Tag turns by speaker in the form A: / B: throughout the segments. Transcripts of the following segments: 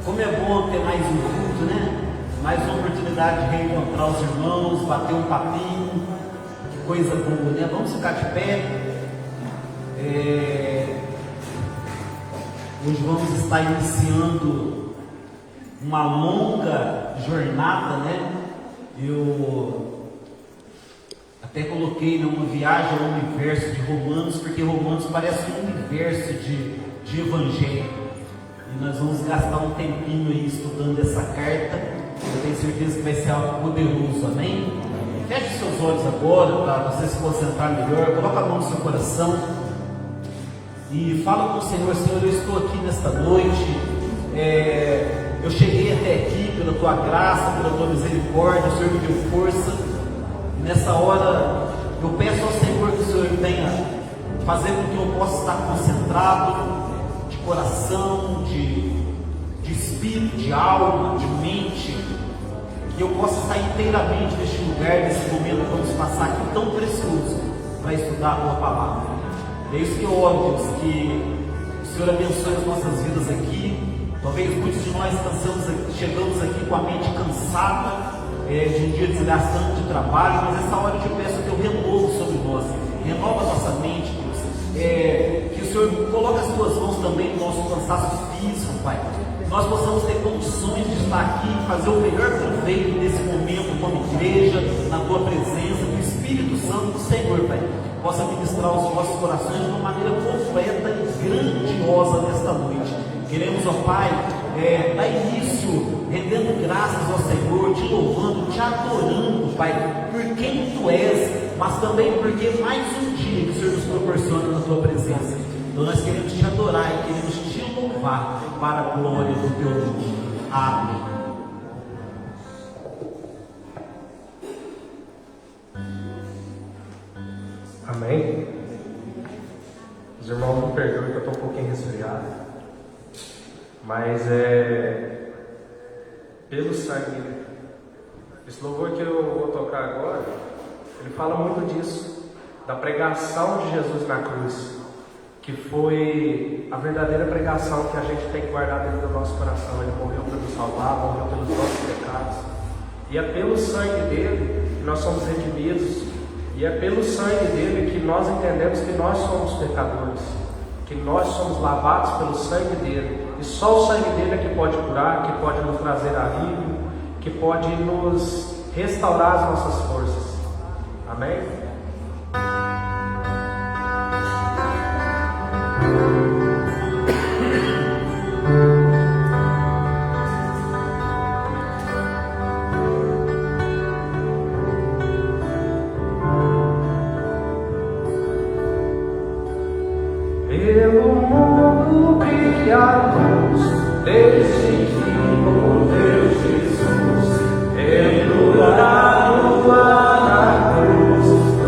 A: Como é bom ter mais um culto, né? Mais uma oportunidade de reencontrar os irmãos, bater um papinho, que coisa boa, né? Vamos ficar de pé. Hoje vamos estar iniciando uma longa jornada, né? Eu até coloquei uma viagem ao universo de Romanos, porque Romanos parece um universo de evangelho. E nós vamos gastar um tempinho aí estudando essa carta. Eu tenho certeza que vai ser algo poderoso, amém? Feche seus olhos agora para você se concentrar melhor. Coloca a mão no seu coração e fala com o Senhor: Senhor, eu estou aqui nesta noite. Eu cheguei até aqui pela tua graça, pela tua misericórdia. O Senhor me deu força. E nessa hora eu peço ao Senhor que o Senhor venha fazer com que eu possa estar concentrado, de coração, de espírito, de alma, de mente, que eu possa estar inteiramente neste lugar, nesse momento que vamos passar aqui tão precioso para estudar a tua palavra. É isso que eu oro, Deus, que o Senhor abençoe as nossas vidas aqui. Talvez muitos de nós chegamos aqui com a mente cansada, de um dia desgastante de trabalho, mas essa hora eu te peço que eu renovo sobre nós, renova a nossa mente, Deus. Que o Senhor coloque as tuas mãos também no nosso cansaço físico, Pai. Nós possamos ter condições de estar aqui, fazer o melhor proveito desse momento como igreja, na tua presença, que o Espírito Santo do Senhor, Pai, possa ministrar os nossos corações de uma maneira completa e grandiosa nesta noite. Queremos, ó Pai, dar início, rendendo graças ao Senhor, te louvando, te adorando, Pai, por quem Tu és, mas também porque mais um dia que o Senhor nos proporciona na Tua presença. Então nós queremos te adorar e queremos te louvar para a glória do Teu nome. Amém.
B: Amém. Os irmãos me perdoem que eu estou um pouquinho resfriado, mas pelo sangue. Esse louvor que eu vou tocar agora, ele fala muito disso, da pregação de Jesus na cruz, que foi a verdadeira pregação que a gente tem que guardar dentro do nosso coração. Ele morreu para nos salvar, morreu pelos nossos pecados, e é pelo sangue dele que nós somos redimidos, e é pelo sangue dele que nós entendemos que nós somos pecadores, que nós somos lavados pelo sangue dele, e só o sangue dele é que pode curar, que pode nos trazer alívio, que pode nos restaurar as nossas forças. Amém?
C: Pelo mundo brilha a luz, desde que morreu Jesus, pendurado lá na cruz.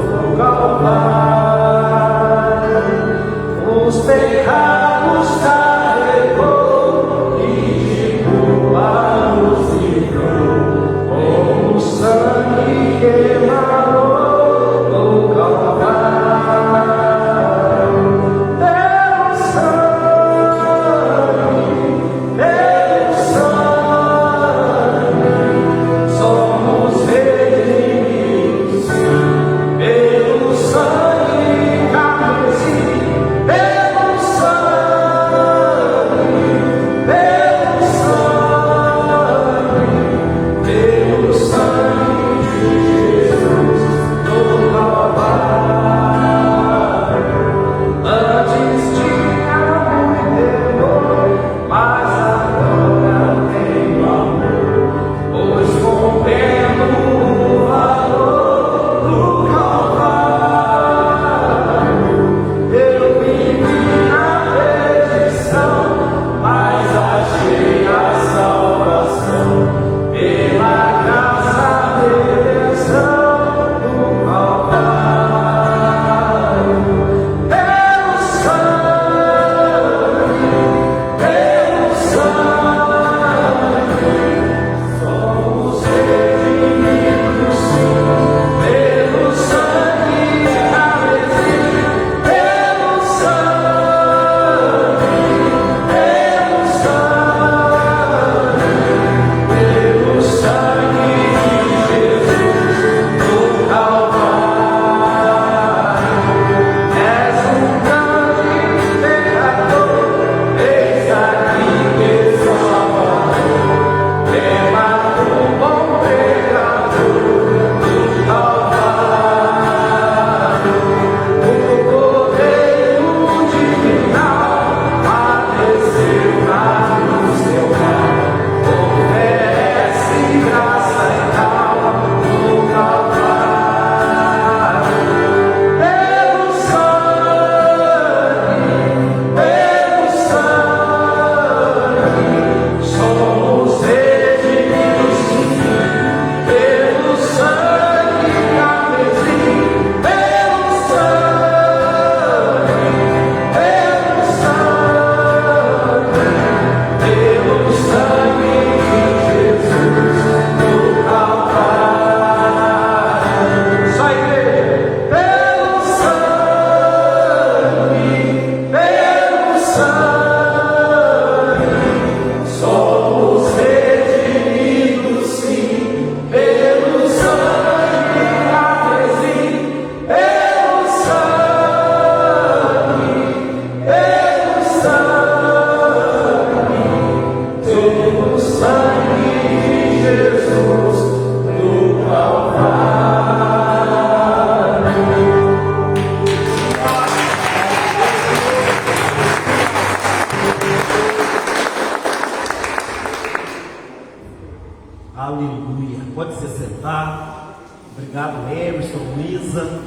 A: Aleluia. Pode se sentar. Obrigado, Emerson, Luísa.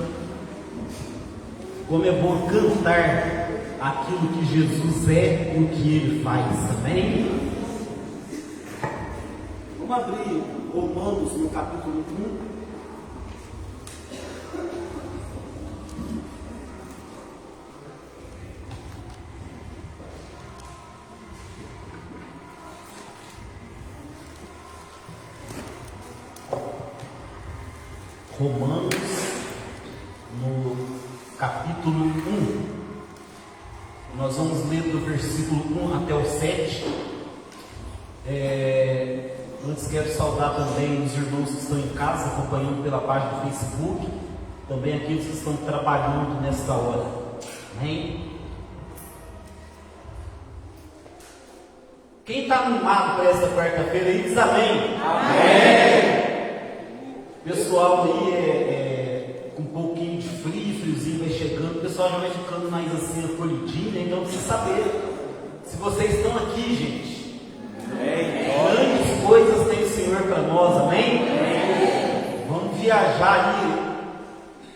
A: Como é bom cantar aquilo que Jesus é e o que Ele faz, amém? Vamos abrir Romanos no capítulo 1. Romanos, no capítulo 1, nós vamos ler do versículo 1 até o 7. Antes quero saudar também os irmãos que estão em casa, acompanhando pela página do Facebook, também aqueles que estão trabalhando nesta hora, amém? Quem está animado para esta quarta-feira aí diz amém. Amém. Pessoal aí com um pouquinho de frio, friozinho vai chegando, o pessoal já vai ficando mais assim acolhidinho, né? Então precisa saber se vocês estão aqui, gente. Grandes coisas tem o Senhor para nós, amém? Vamos viajar aí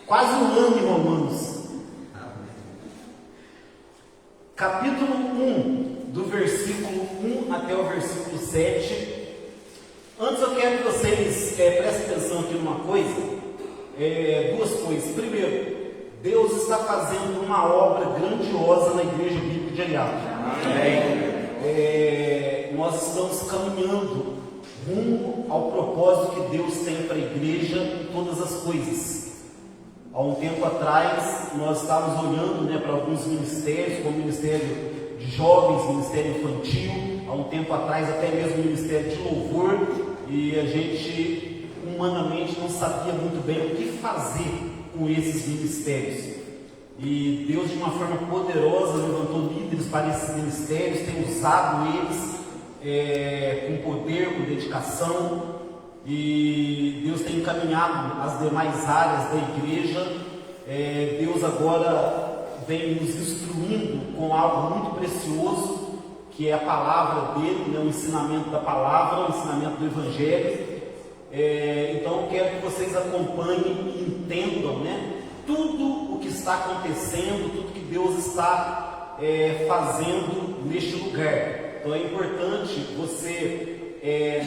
A: quase um ano em Romanos. Capítulo 1, do versículo 1 até o versículo 7. Antes eu quero que vocês prestem atenção aqui numa coisa, duas coisas. Primeiro, Deus está fazendo uma obra grandiosa na Igreja Bíblica de Ariados. Nós estamos caminhando rumo ao propósito que Deus tem para a igreja em todas as coisas. Há um tempo atrás, nós estávamos olhando para alguns ministérios, como o Ministério de Jovens, Ministério Infantil, há um tempo atrás até mesmo o Ministério de Louvor, e a gente humanamente não sabia muito bem o que fazer com esses ministérios. E Deus, de uma forma poderosa, levantou líderes para esses ministérios, tem usado eles com poder, com dedicação, e Deus tem encaminhado as demais áreas da igreja. Deus agora vem nos instruindo com algo muito precioso, que é a palavra dele, o ensinamento da palavra, o ensinamento do Evangelho. Então eu quero que vocês acompanhem e entendam tudo o que está acontecendo, tudo que Deus está fazendo neste lugar. Então é importante você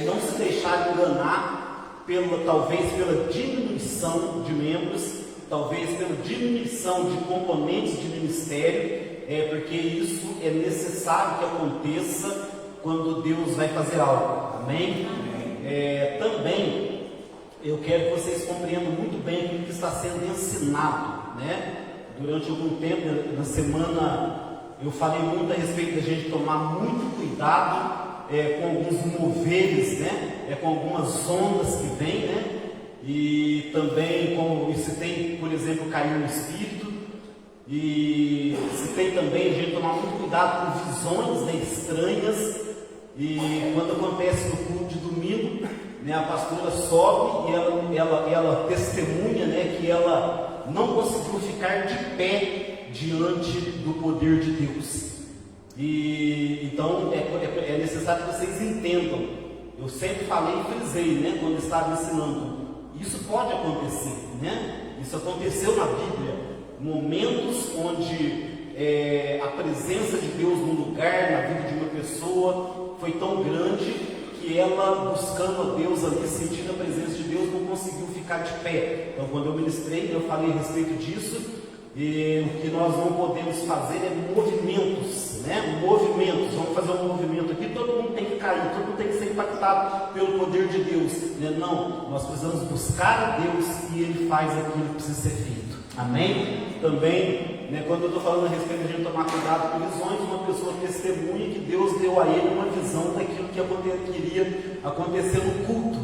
A: não se deixar enganar talvez pela diminuição de membros, talvez pela diminuição de componentes de ministério, porque isso é necessário que aconteça quando Deus vai fazer algo, amém? Também eu quero que vocês compreendam muito bem aquilo que está sendo ensinado, Durante algum tempo, na semana, eu falei muito a respeito da gente tomar muito cuidado com alguns moveres, com algumas ondas que vêm, e também como se tem, por exemplo, cair no espírito, e se tem também a gente tomar muito cuidado com visões estranhas. E quando acontece no culto de domingo, a pastora sobe e ela testemunha que ela não conseguiu ficar de pé diante do poder de Deus. E então é necessário que vocês entendam. Eu sempre falei e frisei, quando estava ensinando, isso pode acontecer, Isso aconteceu na Bíblia, momentos onde a presença de Deus no lugar, na vida de uma pessoa, foi tão grande que ela, buscando a Deus ali, sentindo a presença de Deus, não conseguiu ficar de pé. Então, quando eu ministrei, eu falei a respeito disso, e o que nós não podemos fazer é movimentos, movimentos. Vamos fazer um movimento aqui, todo mundo tem que cair, todo mundo tem que ser impactado pelo poder de Deus, Não, nós precisamos buscar a Deus e Ele faz aquilo que precisa ser feito, amém? Também, quando eu estou falando a respeito de a gente tomar cuidado com visões, uma pessoa testemunha que Deus deu a ele uma visão daquilo que queria acontecer no culto,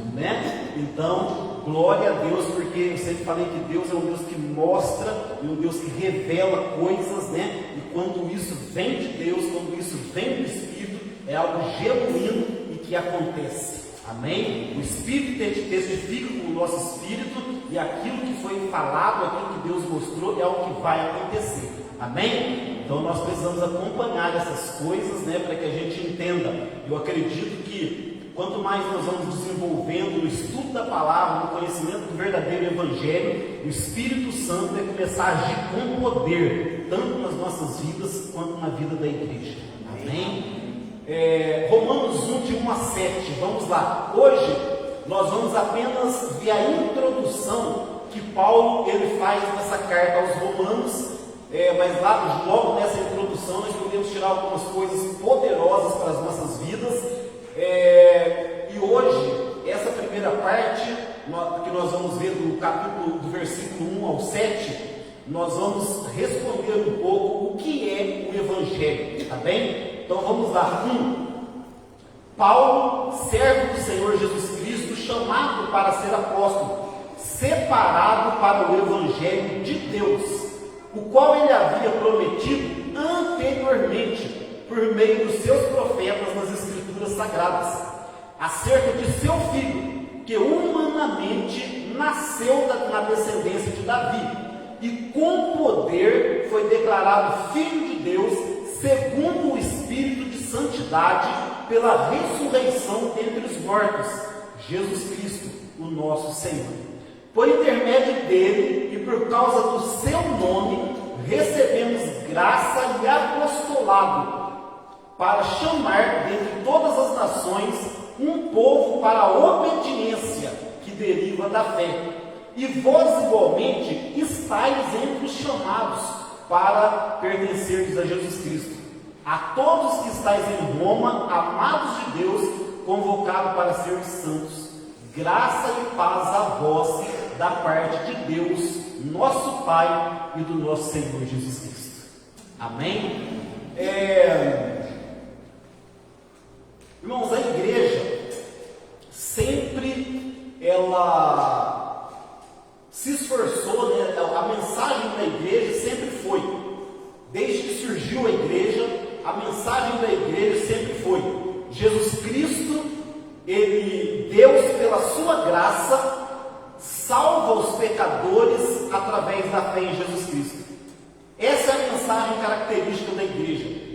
A: Então, glória a Deus, porque eu sempre falei que Deus é um Deus que mostra e um Deus que revela coisas, E quando isso vem de Deus, quando isso vem do Espírito, é algo genuíno e que acontece, amém? O Espírito testifica com o nosso Espírito, e aquilo que foi falado, aquilo que Deus mostrou, é o que vai acontecer, amém? Então nós precisamos acompanhar essas coisas, para que a gente entenda. Eu acredito que quanto mais nós vamos desenvolvendo no estudo da palavra, no conhecimento do verdadeiro Evangelho, o Espírito Santo vai começar a agir com poder, tanto nas nossas vidas, quanto na vida da igreja. Amém? Romanos 1, de 1 a 7, vamos lá. Hoje, nós vamos apenas ver a introdução que Paulo ele faz nessa carta aos Romanos, mas lá, logo nessa introdução, nós podemos tirar algumas coisas poderosas para as nossas vidas. E hoje, essa primeira parte, que nós vamos ver do capítulo, do versículo 1 ao 7, nós vamos responder um pouco o que é o Evangelho, tá bem? Então vamos lá. Paulo, servo do Senhor Jesus Cristo, chamado para ser apóstolo, separado para o Evangelho de Deus, o qual ele havia prometido anteriormente, por meio dos seus profetas nas Escrituras Sagradas, acerca de seu filho, que humanamente nasceu na descendência de Davi, e com poder foi declarado Filho de Deus, segundo o Espírito de Santidade, pela ressurreição dentre os mortos, Jesus Cristo, o nosso Senhor. Por intermédio dele e por causa do seu nome, recebemos graça e apostolado, para chamar dentre todas as nações um povo para a obediência que deriva da fé. E vós igualmente estáis entre os chamados para pertencerdes a Jesus Cristo. A todos que estáis em Roma, amados de Deus, convocados para serem santos, graça e paz a vós da parte de Deus, nosso Pai, e do nosso Senhor Jesus Cristo. Amém? Irmãos, a igreja sempre ela se esforçou, né? A mensagem da igreja sempre foi, desde que surgiu a igreja, a mensagem da igreja sempre foi: Jesus Cristo, Deus pela sua graça salva os pecadores através da fé em Jesus Cristo. Essa é a mensagem característica da igreja.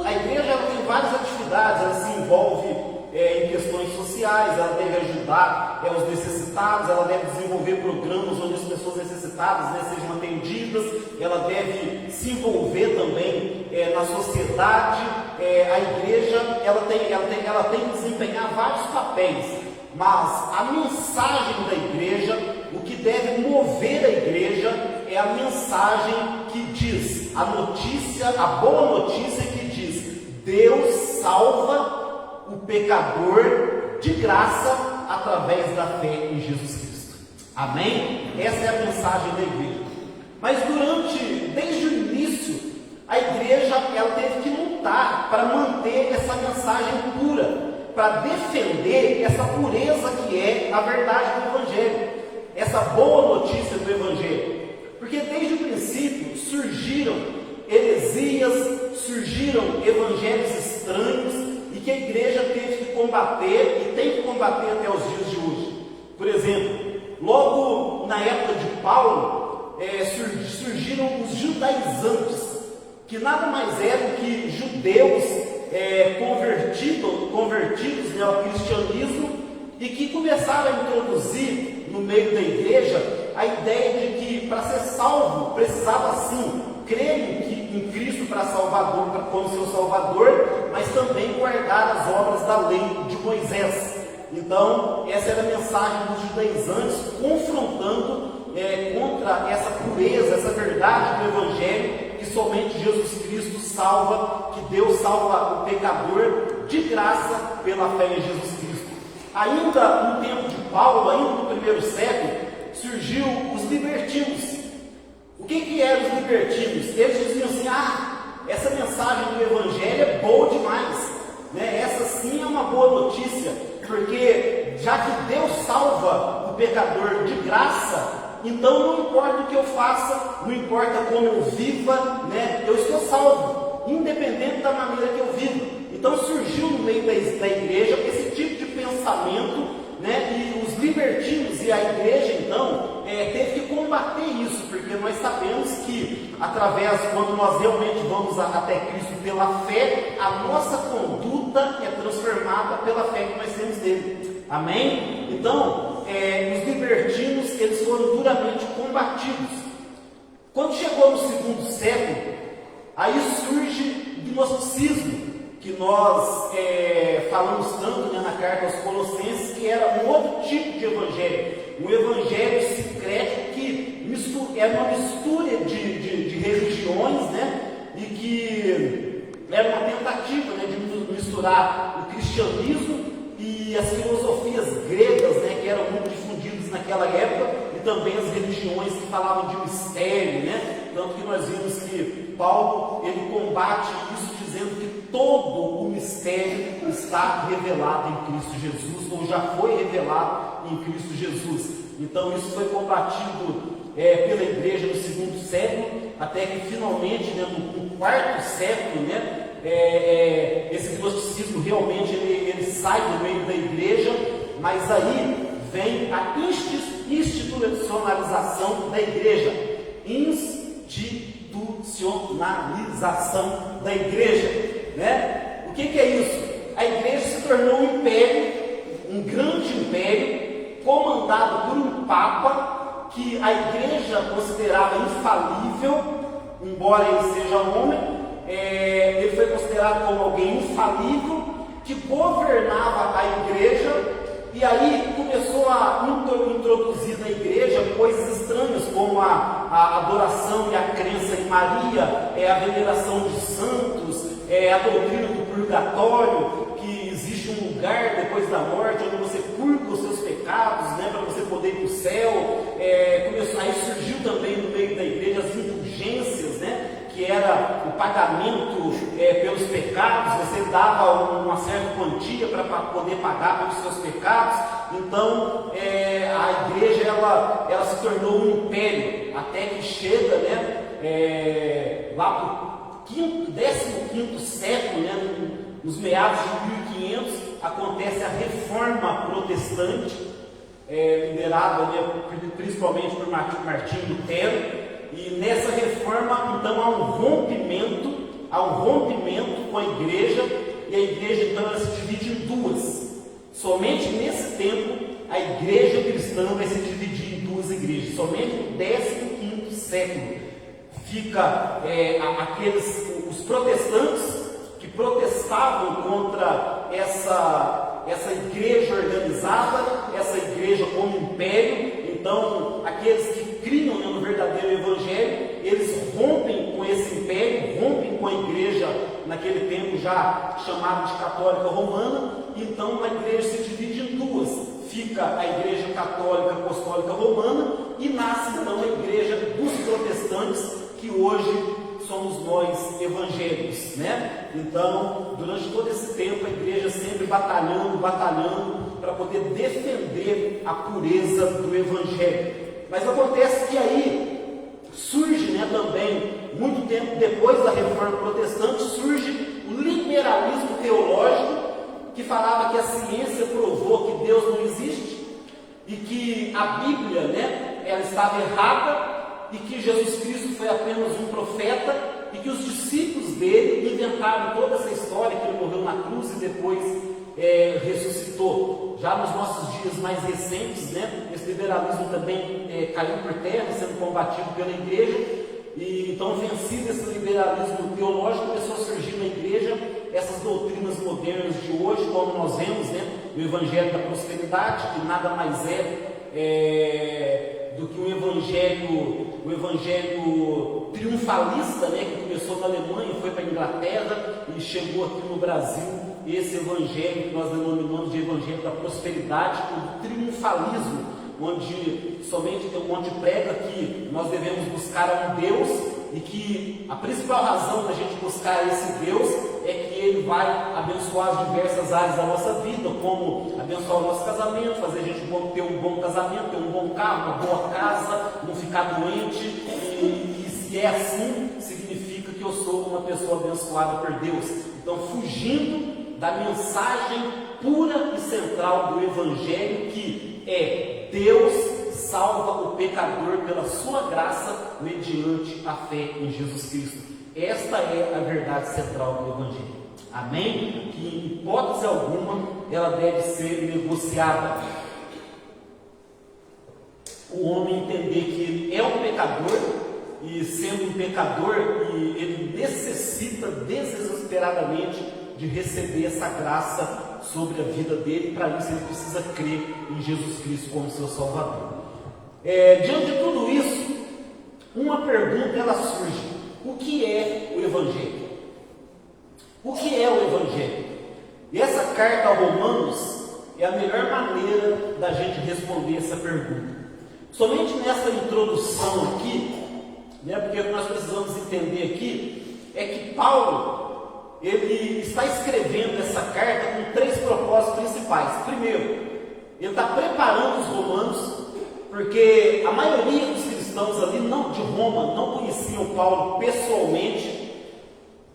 A: A igreja ela tem várias atividades, ela se envolve em questões sociais, ela deve ajudar os necessitados, ela deve desenvolver programas onde as pessoas necessitadas sejam atendidas, ela deve se envolver também na sociedade. A igreja ela tem que desempenhar vários papéis, mas a mensagem da igreja, o que deve mover a igreja é a mensagem que diz, a boa notícia que diz: Deus salva o pecador de graça através da fé em Jesus Cristo. Amém? Essa é a mensagem da igreja. Mas desde o início, a igreja ela teve que lutar para manter essa mensagem pura, para defender essa pureza que é a verdade do Evangelho, essa boa notícia do Evangelho. Porque desde o princípio surgiram heresias, surgiram evangelhos estranhos, e que a igreja teve que combater e tem que combater até os dias de hoje. Por exemplo, logo na época de Paulo, surgiram os judaizantes, que nada mais eram que judeus convertidos ao cristianismo, e que começaram a introduzir no meio da igreja a ideia de que para ser salvo precisava sim crer em Cristo como seu Salvador, mas também guardar as obras da lei de Moisés. Então, essa era a mensagem dos judaizantes, confrontando contra essa pureza, essa verdade do Evangelho, que somente Jesus Cristo salva, que Deus salva o pecador de graça pela fé em Jesus Cristo. Ainda no tempo de Paulo, ainda no primeiro século, surgiu os libertinos. O que eram os libertinos? Eles diziam assim: essa mensagem do Evangelho é boa demais, né? Essa sim é uma boa notícia, porque já que Deus salva o pecador de graça, então não importa o que eu faça, não importa como eu viva, né? Eu estou salvo, independente da maneira que eu vivo. Então surgiu no meio da igreja esse tipo de pensamento, né? E os libertinos e a igreja então teve que combater isso, porque nós sabemos que quando nós realmente vamos até Cristo pela fé, a nossa conduta luta é transformada pela fé que nós temos nele. Amém? Então, os libertinos, eles foram duramente combatidos. Quando chegou no segundo século, aí surge o gnosticismo, que nós falamos tanto, né, na carta aos Colossenses, que era um outro tipo de evangelho, um evangelho secreto que era uma mistura de religiões, né, e que era uma tentativa, né, de misturar o cristianismo e as filosofias gregas, né, que eram muito difundidas naquela época, e também as religiões que falavam de mistério, né? Tanto que nós vimos que Paulo, ele combate isso dizendo que todo o mistério está revelado em Cristo Jesus, ou já foi revelado em Cristo Jesus. Então isso foi combatido pela igreja no segundo século, até que finalmente, né, no quarto século, né, esse gnosticismo realmente ele sai do meio da igreja, mas aí vem a institucionalização da igreja, institucionalização da igreja, né? O que é isso? A igreja se tornou um império, um grande império, comandado por um papa que a igreja considerava infalível, embora ele seja homem. Ele foi considerado como alguém infalível, que governava a igreja, e aí começou a introduzir na igreja coisas estranhas, como a adoração e a crença em Maria, a veneração de santos, a doutrina do purgatório, que existe um lugar depois da morte onde você purga os seus pecados, né, para você poder ir para o céu. Aí surgiu também no meio da igreja as indulgências, né, que era o pagamento pelos pecados. Você dava uma certa quantia para poder pagar pelos seus pecados. Então a igreja ela se tornou um império, até que chega, né, lá para o 15º século, né, nos meados de 1500, acontece a Reforma Protestante, liderada, né, principalmente por Martinho Lutero. E nessa reforma, então, há um rompimento com a igreja, e a igreja, então, ela se divide em duas. Somente nesse tempo, a igreja cristã vai se dividir em duas igrejas. Somente no 15º século fica os protestantes que protestavam contra essa igreja organizada, essa igreja como império. Então, aqueles que criam, né, no verdadeiro evangelho, eles rompem com esse império, rompem com a igreja naquele tempo já chamada de católica romana. Então a igreja se divide em duas: fica a igreja católica apostólica romana, e nasce então a igreja dos protestantes, que hoje somos nós evangélicos, né? Então, durante todo esse tempo, a igreja sempre batalhando para poder defender a pureza do evangelho. Mas acontece que aí surge, né, também, muito tempo depois da Reforma Protestante, surge o liberalismo teológico, que falava que a ciência provou que Deus não existe, e que a Bíblia, né, ela estava errada, e que Jesus Cristo foi apenas um profeta, e que os discípulos dele inventaram toda essa história, que ele morreu na cruz e depois ressuscitou. Já nos nossos dias mais recentes, né, esse liberalismo também caiu por terra, sendo combatido pela igreja. E então, vencido esse liberalismo teológico, começou a surgir na igreja essas doutrinas modernas de hoje, como nós vemos, né, o evangelho da prosperidade, que nada mais do que um evangelho triunfalista, né, que começou na Alemanha, foi para a Inglaterra e chegou aqui no Brasil. Esse evangelho que nós denominamos de evangelho da prosperidade, o triunfalismo, onde prega que nós devemos buscar um Deus, e que a principal razão da gente buscar esse Deus é que Ele vai abençoar as diversas áreas da nossa vida, como abençoar o nosso casamento, fazer a gente ter um bom casamento, ter um bom carro, uma boa casa, não ficar doente, e se é assim, significa que eu sou uma pessoa abençoada por Deus. Então, fugindo da mensagem pura e central do Evangelho, que é Deus salva o pecador pela sua graça, mediante a fé em Jesus Cristo. Esta é a verdade central do Evangelho. Amém? Que em hipótese alguma ela deve ser negociada. O homem entender que ele é um pecador, e sendo um pecador, ele necessita desesperadamente de receber essa graça sobre a vida dele. Para isso ele precisa crer em Jesus Cristo como seu Salvador. Diante de tudo isso, uma pergunta ela surge: o que é o Evangelho? O que é o Evangelho? E essa carta a Romanos é a melhor maneira da gente responder essa pergunta. Somente nessa introdução aqui, porque o que nós precisamos entender aqui é que Paulo, ele está escrevendo essa carta com 3 propósitos principais. Primeiro, ele está preparando os romanos, porque a maioria dos cristãos ali de Roma não conheciam Paulo pessoalmente,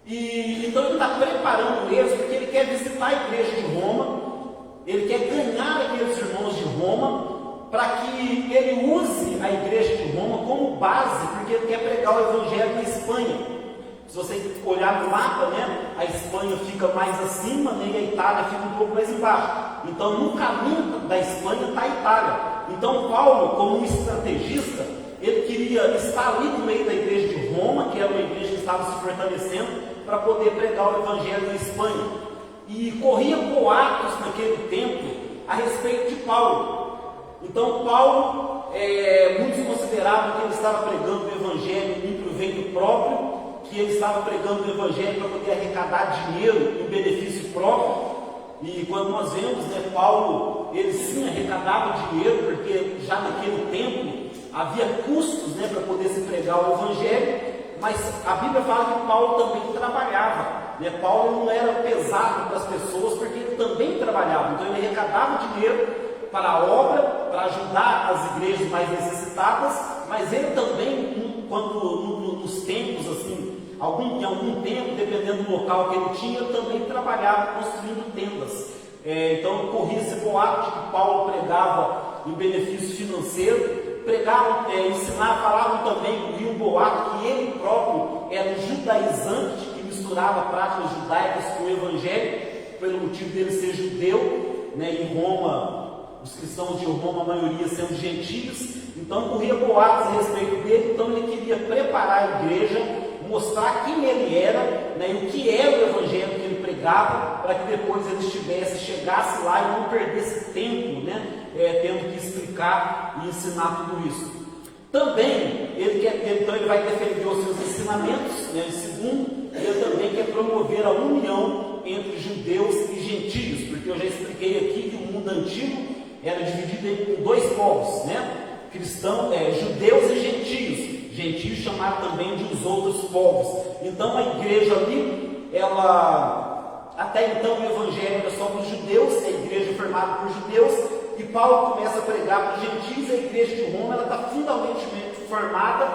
A: e então ele está preparando eles, porque ele quer visitar a igreja de Roma, ele quer ganhar aqueles irmãos de Roma, para que ele use a igreja de Roma como base, porque ele quer pregar o Evangelho na Espanha. Se você olhar no mapa, a Espanha fica mais acima, e a Itália fica um pouco mais embaixo. Então, no caminho da Espanha está a Itália. Então, Paulo, como um estrategista, ele queria estar ali no meio da igreja de Roma, que era uma igreja que estava se fortalecendo, para poder pregar o Evangelho na Espanha. E corria boatos naquele tempo a respeito de Paulo. Então, Paulo, muitos consideravam que ele estava pregando o Evangelho em proveito próprio, que ele estava pregando o Evangelho para poder arrecadar dinheiro em benefício próprio. E quando nós vemos, Paulo, ele sim arrecadava dinheiro, porque já naquele tempo havia custos, para poder se pregar o Evangelho, mas a Bíblia fala que Paulo também trabalhava. Paulo não era pesado para as pessoas, porque ele também trabalhava, então ele arrecadava dinheiro para a obra, para ajudar as igrejas mais necessitadas, mas ele também, nos tempos assim, em algum tempo, dependendo do local que ele tinha, ele também trabalhava construindo tendas. Então corria esse boato de que Paulo pregava em benefício financeiro, falavam também, corria um boato que ele próprio era um judaizante, que misturava práticas judaicas com o Evangelho, pelo motivo dele ser judeu, em Roma. Os cristãos de Roma, a maioria sendo gentios, então corria boatos a respeito dele. Então ele queria preparar a igreja, mostrar quem ele era, e o que era o Evangelho que ele pregava, para que depois ele chegasse lá e não perdesse tempo, tendo que explicar e ensinar tudo isso. Também, ele vai defender os seus ensinamentos, segundo, ele também quer promover a união entre judeus e gentios, porque eu já expliquei aqui que o mundo antigo era dividido em 2 povos, judeus e gentios. Gentios chamados também de os outros povos. Então a igreja ali, até então o Evangelho era só para os judeus, a igreja formada por judeus, e Paulo começa a pregar para os gentios. A igreja de Roma está fundamentalmente formada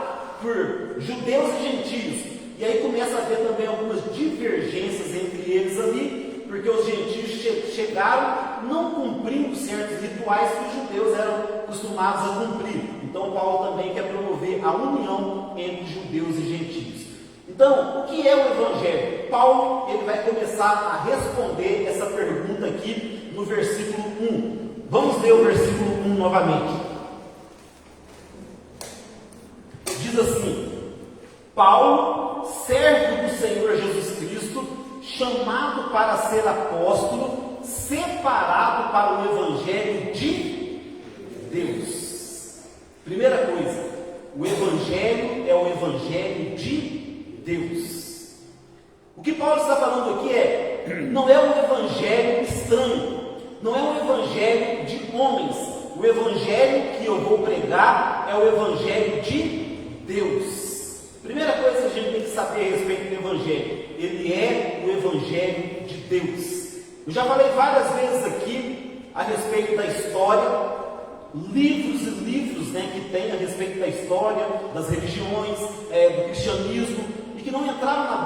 A: por judeus e gentios. E aí começa a haver também algumas divergências entre eles ali, porque os gentios chegaram não cumprindo certos rituais que os judeus eram acostumados a cumprir. Então Paulo também quer promover a união entre judeus e gentios. Então, o que é o Evangelho? Paulo ele vai começar a responder essa pergunta aqui no versículo 1. Vamos ler o versículo 1 novamente. Diz assim: Paulo, servo do Senhor Jesus Cristo, chamado para ser apóstolo, separado para o Evangelho de Deus. Primeira coisa, o Evangelho é o Evangelho de Deus. O que Paulo está falando aqui não é um Evangelho estranho, não é um Evangelho de homens. O Evangelho que eu vou pregar é o Evangelho de Deus. Primeira coisa que a gente tem que saber a respeito do Evangelho: ele é o Evangelho de Deus. Eu já falei várias vezes aqui a respeito da história, livros e livros que tem a respeito da história, das religiões, do cristianismo, e que não entraram na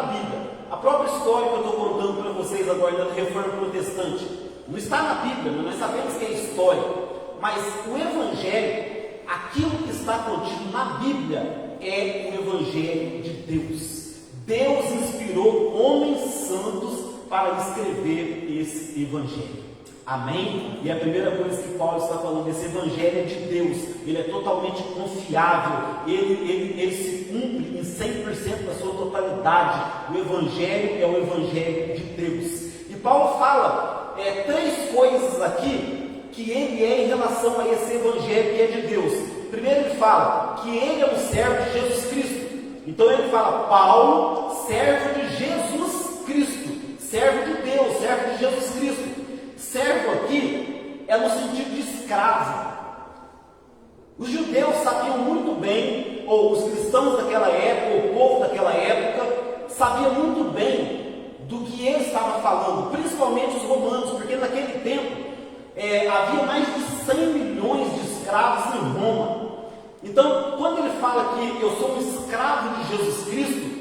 A: Bíblia. A própria história que eu estou contando para vocês agora da Reforma Protestante não está na Bíblia, nós sabemos que é história, mas o Evangelho, aquilo que está contido na Bíblia, é o Evangelho de Deus. Deus inspirou homens santos para escrever esse evangelho. Amém? E a primeira coisa que Paulo está falando, esse evangelho é de Deus, ele é totalmente confiável, ele se cumpre em 100% da sua totalidade. O evangelho é o evangelho de Deus. E Paulo fala três coisas aqui que ele é em relação a esse evangelho que é de Deus. Primeiro ele fala que ele é um servo de Jesus Cristo. Então ele fala, Paulo, servo de Jesus Cristo, servo de Deus, servo de Jesus Cristo. Servo aqui é no sentido de escravo. Os judeus sabiam muito bem, ou os cristãos daquela época, ou o povo daquela época, sabia muito bem do que ele estava falando, principalmente os romanos, porque naquele tempo havia mais de 100 milhões de escravos em Roma. Então, quando ele fala que eu sou um escravo de Jesus Cristo,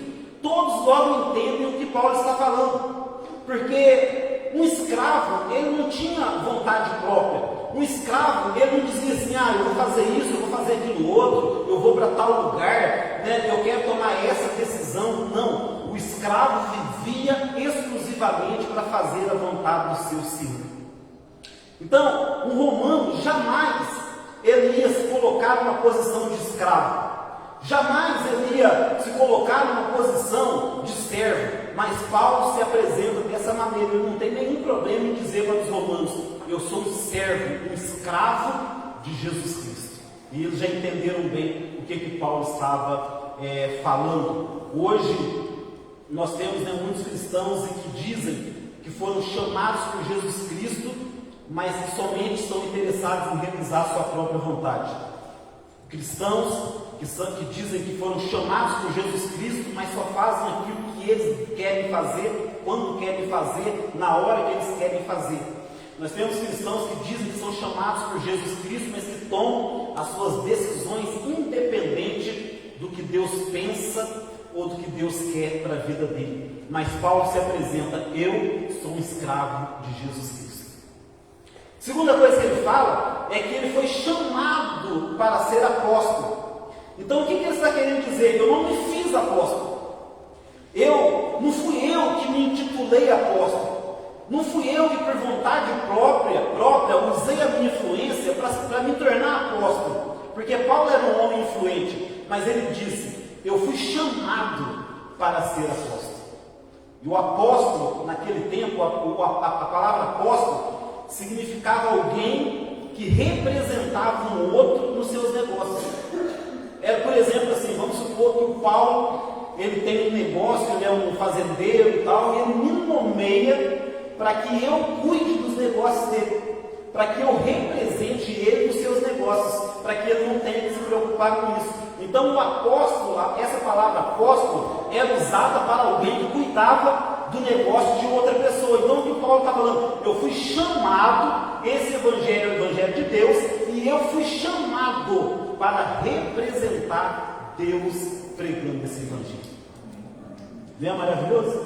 A: todos logo entendem o que Paulo está falando, porque um escravo, ele não tinha vontade própria. Um escravo, ele não dizia assim, eu vou fazer isso, eu vou fazer aquilo outro, eu vou para tal lugar, eu quero tomar essa decisão. Não, o escravo vivia exclusivamente para fazer a vontade do seu senhor. Então, um romano jamais ele ia se colocar numa posição de escravo, jamais ele ia se colocar numa posição de servo. Mas Paulo se apresenta dessa maneira, ele não tem nenhum problema em dizer para os romanos, eu sou um servo, um escravo de Jesus Cristo. E eles já entenderam bem o que Paulo estava falando. Hoje nós temos muitos cristãos que dizem que foram chamados por Jesus Cristo, mas que somente estão interessados em realizar sua própria vontade. Cristãos que dizem que foram chamados por Jesus Cristo, mas só fazem aquilo que eles querem fazer, quando querem fazer, na hora que eles querem fazer. Nós temos cristãos que dizem que são chamados por Jesus Cristo, mas que tomam as suas decisões independente do que Deus pensa ou do que Deus quer para a vida dele. Mas Paulo se apresenta, eu sou um escravo de Jesus Cristo. Segunda coisa que ele fala é que ele foi chamado para ser apóstolo. Então o que ele está querendo dizer? Eu não me fiz apóstolo. Não fui eu que me intitulei apóstolo. Não fui eu que por vontade própria usei a minha influência para me tornar apóstolo. Porque Paulo era um homem influente, mas ele disse, eu fui chamado para ser apóstolo. E o apóstolo, naquele tempo, a palavra apóstolo significava alguém que representava um outro nos seus negócios. Era, por exemplo, assim, vamos supor que o Paulo, ele tem um negócio, ele é um fazendeiro e tal, e ele me nomeia para que eu cuide dos negócios dele, para que eu represente ele nos seus negócios, para que ele não tenha que se preocupar com isso. Então o apóstolo, essa palavra apóstolo, era usada para alguém que cuidava do negócio de outra pessoa. Então o que Paulo está falando? Eu fui chamado, esse evangelho é o evangelho de Deus, e eu fui chamado para representar Deus pregando esse evangelho. Não é maravilhoso?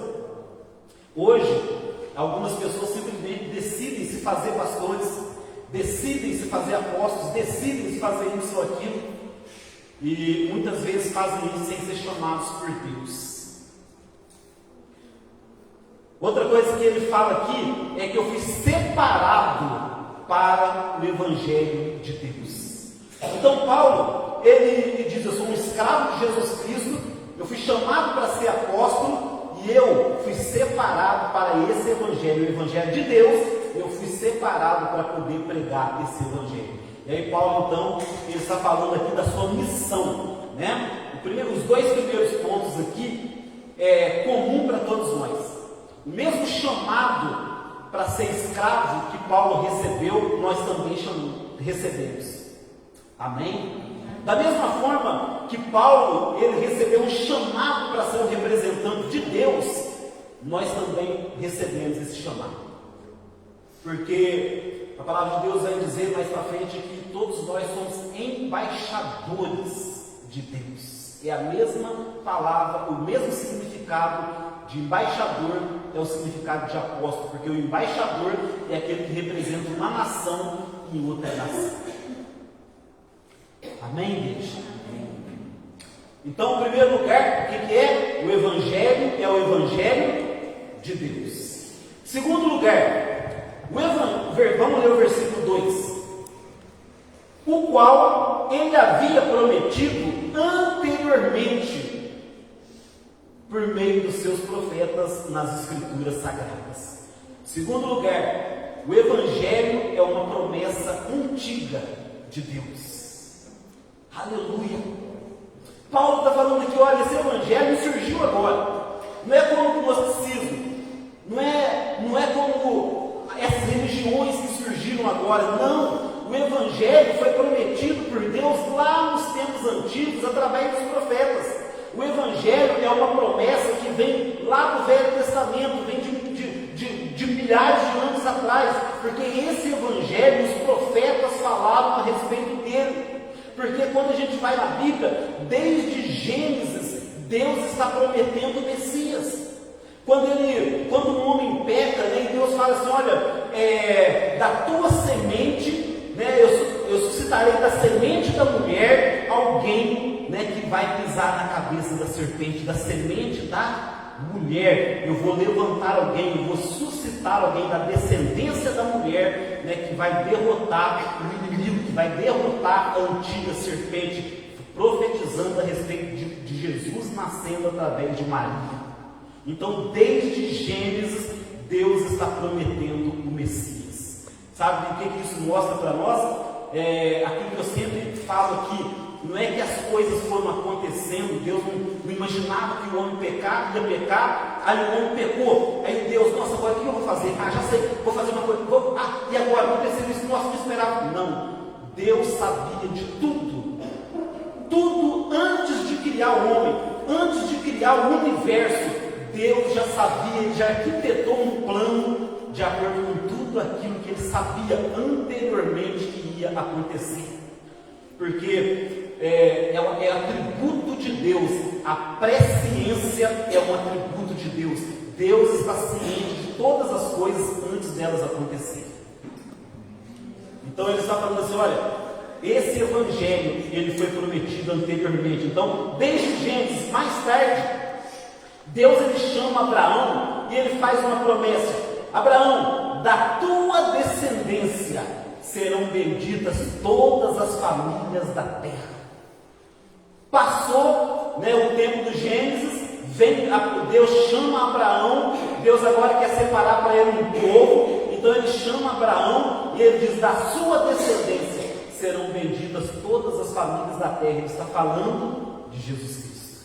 A: Hoje, algumas pessoas simplesmente decidem se fazer pastores, decidem se fazer apóstolos, decidem se fazer isso ou aquilo, e muitas vezes fazem isso sem ser chamados por Deus. Outra coisa que ele fala aqui é que eu fui separado para o evangelho de Deus. Então Paulo, ele diz, eu sou um escravo de Jesus Cristo, eu fui chamado para ser apóstolo, e eu fui separado para esse evangelho, o evangelho de Deus, eu fui separado para poder pregar esse evangelho. E aí Paulo, então, ele está falando aqui da sua missão, né? Os dois primeiros pontos aqui é comum para todos nós. O mesmo chamado para ser escravo que Paulo recebeu, nós também recebemos. Amém? Da mesma forma que Paulo, ele recebeu um chamado para ser um representante de Deus, nós também recebemos esse chamado. Porque a palavra de Deus vai dizer mais para frente que todos nós somos embaixadores de Deus. É a mesma palavra, o mesmo significado de embaixador é o significado de apóstolo, porque o embaixador é aquele que representa uma nação em outra nação. Amém, gente? Então, em primeiro lugar, o que é? O Evangelho é o Evangelho de Deus. Segundo lugar, vamos ler o versículo 2. O qual ele havia prometido anteriormente por meio dos seus profetas nas Escrituras Sagradas. Segundo lugar, o Evangelho é uma promessa antiga de Deus. Aleluia! Paulo está falando aqui, olha, esse Evangelho surgiu agora. Não é como o gnosticismo, não é como essas religiões que surgiram agora, não. O Evangelho foi prometido por Deus lá nos tempos antigos, através dos profetas. O Evangelho é uma promessa que vem lá do Velho Testamento, vem de milhares de anos atrás, porque esse Evangelho, os profetas falaram a respeito dele. Porque quando a gente vai na Bíblia, desde Gênesis, Deus está prometendo o Messias. Quando um homem peca, né, Deus fala assim, olha, da tua semente, né, eu suscitarei da semente da mulher alguém, né, que vai pisar na cabeça da serpente, da semente da mulher. Eu vou levantar alguém, eu vou suscitar alguém da descendência da mulher, né, que vai derrotar o inimigo, que vai derrotar a antiga serpente, profetizando a respeito de Jesus nascendo através de Maria. Então, desde Gênesis, Deus está prometendo o Messias. Sabe o que isso mostra para nós? Aquilo que eu sempre falo aqui, não é que as coisas foram acontecendo, Deus não imaginava que o homem ia pecar, aí o homem pecou, aí Deus, nossa, agora o que eu vou fazer? Já sei, vou fazer uma coisa, e agora? Aconteceu isso, nossa, não esperava. Não, Deus sabia de tudo, antes de criar o homem, antes de criar o universo, Deus já sabia, ele já arquitetou um plano de acordo com tudo aquilo que ele sabia anteriormente que ia acontecer. Porque é atributo de Deus, a presciência é um atributo de Deus. Deus está ciente de todas as coisas antes delas acontecerem. Então ele está falando assim, olha, esse Evangelho, ele foi prometido anteriormente. Então, desde Gênesis, mais tarde, Deus ele chama Abraão e ele faz uma promessa. Abraão, da tua descendência serão benditas todas as famílias da terra. Passou, né, o tempo do Gênesis, Deus chama Abraão, Deus agora quer separar para ele um povo, então ele chama Abraão e ele diz, da sua descendência serão benditas todas as famílias da terra. Ele está falando de Jesus Cristo.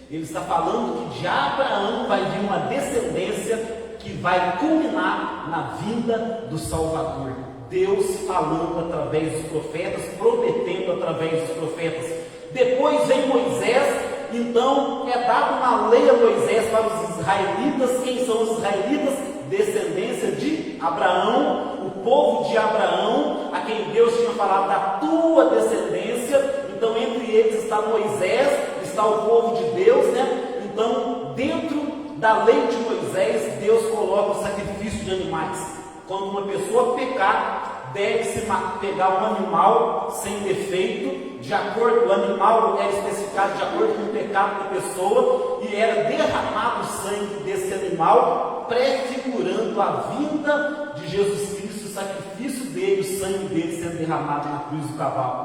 A: Ele está falando que de Abraão vai vir uma descendência que vai culminar na vinda do Salvador. Deus falando através dos profetas, prometendo através dos profetas. Depois vem Moisés, então é dada uma lei a Moisés para os israelitas. Quem são os israelitas? Descendência de Abraão, o povo de Abraão, a quem Deus tinha falado da tua descendência. Então entre eles está Moisés, está o povo de Deus, né? Então dentro da lei de Moisés, Deus coloca o sacrifício de animais. Quando uma pessoa pecar, deve-se pegar um animal sem defeito, de acordo, o animal era especificado de acordo com o pecado da pessoa, e era derramado o sangue desse animal, prefigurando a vinda de Jesus Cristo, o sacrifício dele, o sangue dele sendo derramado na cruz do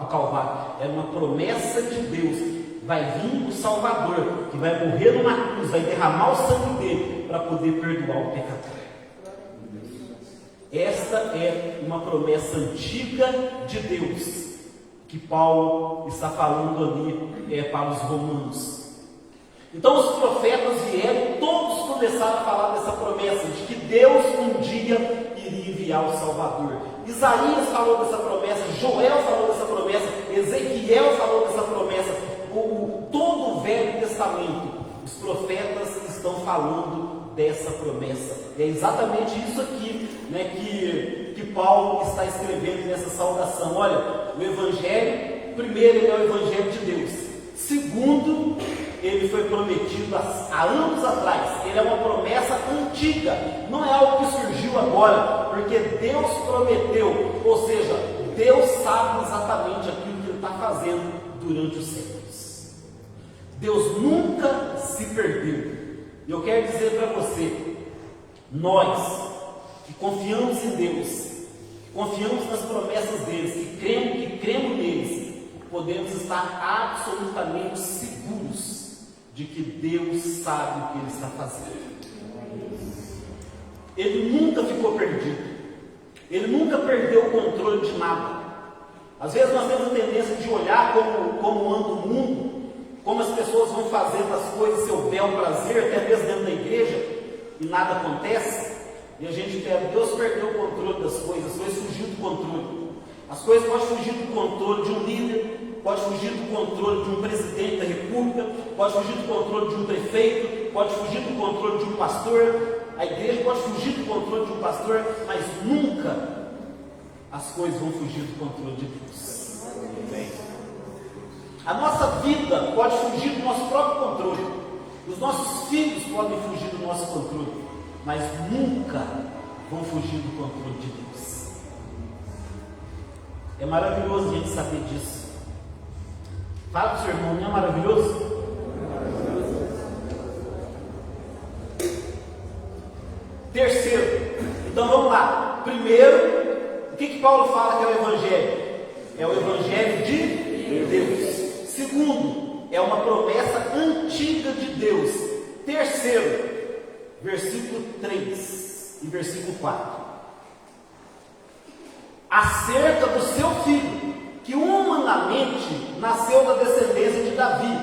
A: Calvário. Era uma promessa de Deus. Vai vir o Salvador, que vai morrer numa cruz, vai derramar o sangue dele para poder perdoar o pecador. Esta é uma promessa antiga de Deus, que Paulo está falando ali para os romanos. Então os profetas vieram, todos começaram a falar dessa promessa, de que Deus um dia iria enviar o Salvador. Isaías falou dessa promessa, Joel falou dessa promessa, Ezequiel falou dessa promessa. Todo o Velho Testamento, os profetas estão falando dessa promessa. É exatamente isso aqui, né, que Paulo está escrevendo nessa saudação. Olha, o Evangelho, primeiro, ele é o Evangelho de Deus. Segundo, ele foi prometido há anos atrás. Ele é uma promessa antiga, não é algo que surgiu agora, porque Deus prometeu, ou seja, Deus sabe exatamente aquilo que ele está fazendo durante os séculos. Deus nunca se perdeu. E eu quero dizer para você, nós que confiamos em Deus, que confiamos nas promessas deles, que cremos neles, podemos estar absolutamente seguros de que Deus sabe o que Ele está fazendo. Ele nunca ficou perdido. Ele nunca perdeu o controle de nada. Às vezes nós temos a tendência de olhar como anda o mundo, como as pessoas vão fazendo as coisas seu bel prazer, até mesmo dentro da igreja, e nada acontece, e a gente pega, Deus perdeu o controle das coisas, as coisas fugiu do controle. As coisas podem fugir do controle de um líder, pode fugir do controle de um presidente da república, pode fugir do controle de um prefeito, pode fugir do controle de um pastor. A igreja pode fugir do controle de um pastor, mas nunca as coisas vão fugir do controle de Deus. Amém? A nossa vida pode fugir do nosso próprio controle. Os nossos filhos podem fugir do nosso controle, mas nunca vão fugir do controle de Deus. É maravilhoso a gente saber disso. Fala para o seu irmão, não é maravilhoso? Terceiro, então vamos lá. Primeiro, o que Paulo fala que é o Evangelho? É o Evangelho de Deus. Segundo, é uma promessa antiga de Deus. Terceiro, versículo 3 e versículo 4. Acerca do seu filho, que humanamente nasceu da descendência de Davi,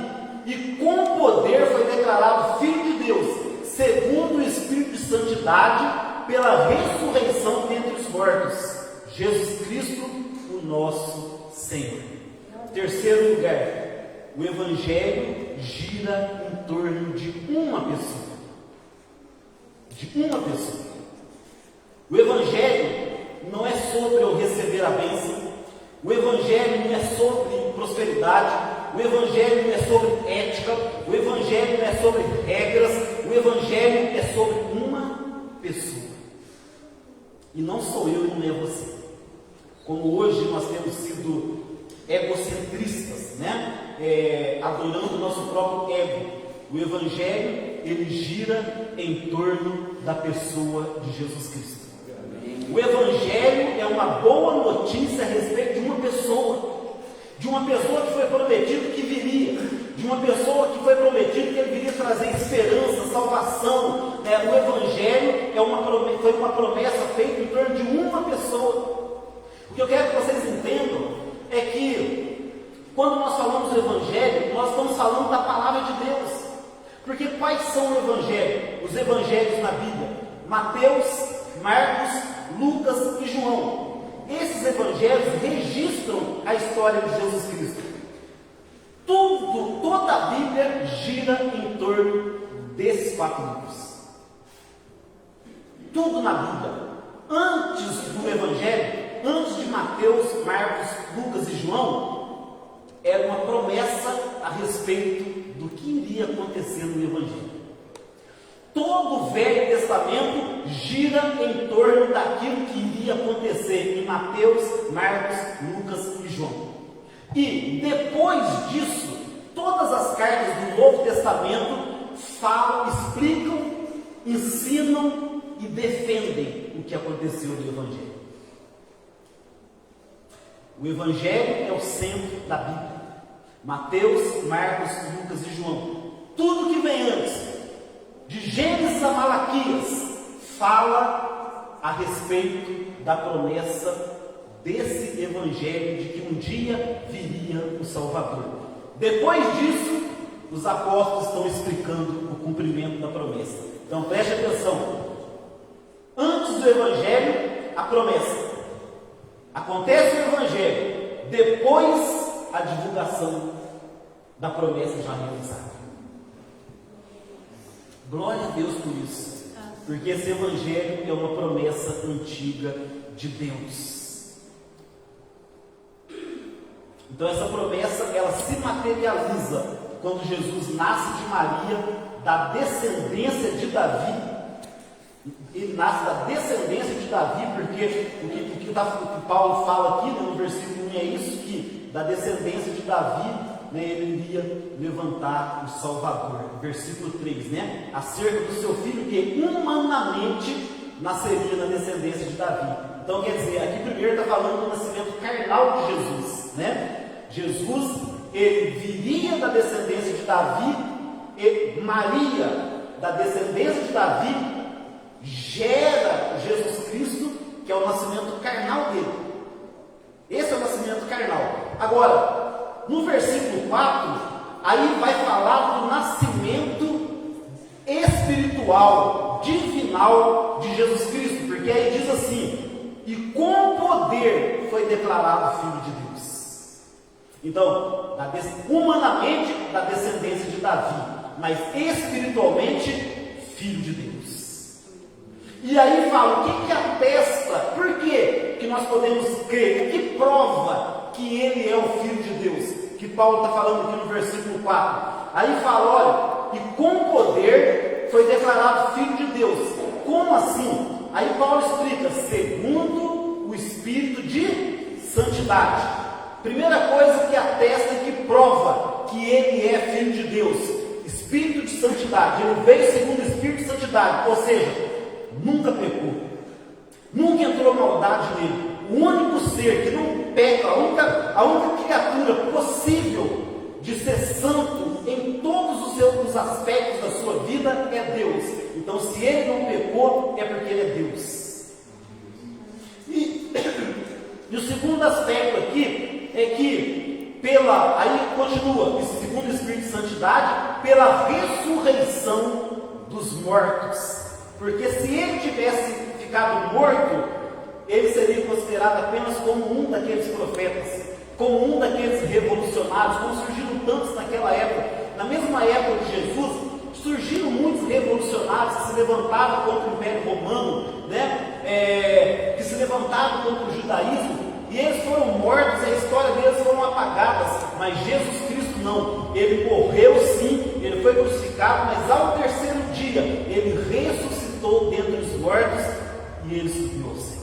A: e com poder foi declarado Filho de Deus, segundo o Espírito de Santidade, pela ressurreição dentre os mortos, Jesus Cristo, o nosso Senhor. Terceiro lugar, o Evangelho gira em torno de uma pessoa. De uma pessoa. O Evangelho não é sobre eu receber a bênção. O Evangelho não é sobre prosperidade. O Evangelho não é sobre ética. O Evangelho não é sobre regras. O Evangelho é sobre uma pessoa. E não sou eu e não é você. Como hoje nós temos sido egocentristas, né? Adorando o nosso próprio ego. O Evangelho, ele gira em torno da pessoa de Jesus Cristo. O Evangelho é uma boa notícia a respeito de uma pessoa. De uma pessoa que foi prometido que viria, de uma pessoa que foi prometido que ele viria trazer esperança, salvação. O Evangelho foi uma promessa feita em torno de uma pessoa. O que eu quero que vocês entendam é que quando nós falamos do Evangelho, nós estamos falando da palavra de Deus. Porque quais são o Evangelho? Os Evangelhos na Bíblia: Mateus, Marcos, Lucas e João. Esses evangelhos registram a história de Jesus Cristo. Toda a Bíblia gira em torno desses 4 livros. Tudo na Bíblia, antes do Evangelho, antes de Mateus, Marcos, Lucas e João, era uma promessa a respeito do que iria acontecer no Evangelho. Todo o Velho Testamento gira em torno daquilo que iria acontecer em Mateus, Marcos, Lucas e João. E depois disso, todas as cartas do Novo Testamento falam, explicam, ensinam e defendem o que aconteceu no Evangelho. O Evangelho é o centro da Bíblia. Mateus, Marcos, Lucas e João. Tudo que vem antes, de Gênesis a Malaquias, fala a respeito da promessa desse Evangelho de que um dia viria o Salvador. Depois disso, os apóstolos estão explicando o cumprimento da promessa. Então preste atenção. Antes do Evangelho, a promessa. Acontece o Evangelho, depois a divulgação da promessa já realizada. Glória a Deus por isso, porque esse Evangelho é uma promessa antiga de Deus. Então essa promessa, ela se materializa quando Jesus nasce de Maria, da descendência de Davi. Ele nasce da descendência de Davi, porque o que Paulo fala aqui, no versículo 1 é isso, que da descendência de Davi, né, ele iria levantar o Salvador. Versículo 3, né? Acerca do seu filho que humanamente nasceria na descendência de Davi. Então quer dizer, aqui primeiro está falando do nascimento carnal de Jesus, né? Jesus, ele viria da descendência de Davi, e Maria, da descendência de Davi, gera Jesus Cristo, que é o nascimento carnal dele. Esse é o nascimento carnal. Agora, no versículo 4, aí vai falar do nascimento espiritual, divinal de Jesus Cristo, porque aí diz assim: e com poder foi declarado Filho de Deus. Então, humanamente da descendência de Davi, mas espiritualmente Filho de Deus. E aí fala, o que atesta, por que nós podemos crer, o que prova que ele é o Filho de Deus, que Paulo está falando aqui no versículo 4. Aí fala, olha, e com poder foi declarado Filho de Deus. Como assim? Aí Paulo explica, segundo o Espírito de Santidade. Primeira coisa que atesta e que prova que ele é Filho de Deus, Espírito de Santidade. Ele veio segundo o Espírito de Santidade, ou seja, nunca pecou, nunca entrou maldade nele. O único ser que não peca, a única criatura possível de ser santo em todos os aspectos da sua vida é Deus. Então, se ele não pecou, é porque ele é Deus. E o segundo aspecto aqui é que, aí continua, segundo o Espírito de Santidade, pela ressurreição dos mortos. Porque se ele tivesse ficado morto, ele seria considerado apenas como um daqueles profetas, como um daqueles revolucionários, como surgiram tantos naquela época. Na mesma época de Jesus, surgiram muitos revolucionários que se levantavam contra o Império Romano, né? Que se levantavam contra o judaísmo, e eles foram mortos, a história deles foram apagadas. Mas Jesus Cristo não, ele morreu sim, ele foi crucificado, mas ao terceiro dia, ele ressuscitou dentre os mortos, e ele subiu aos céus.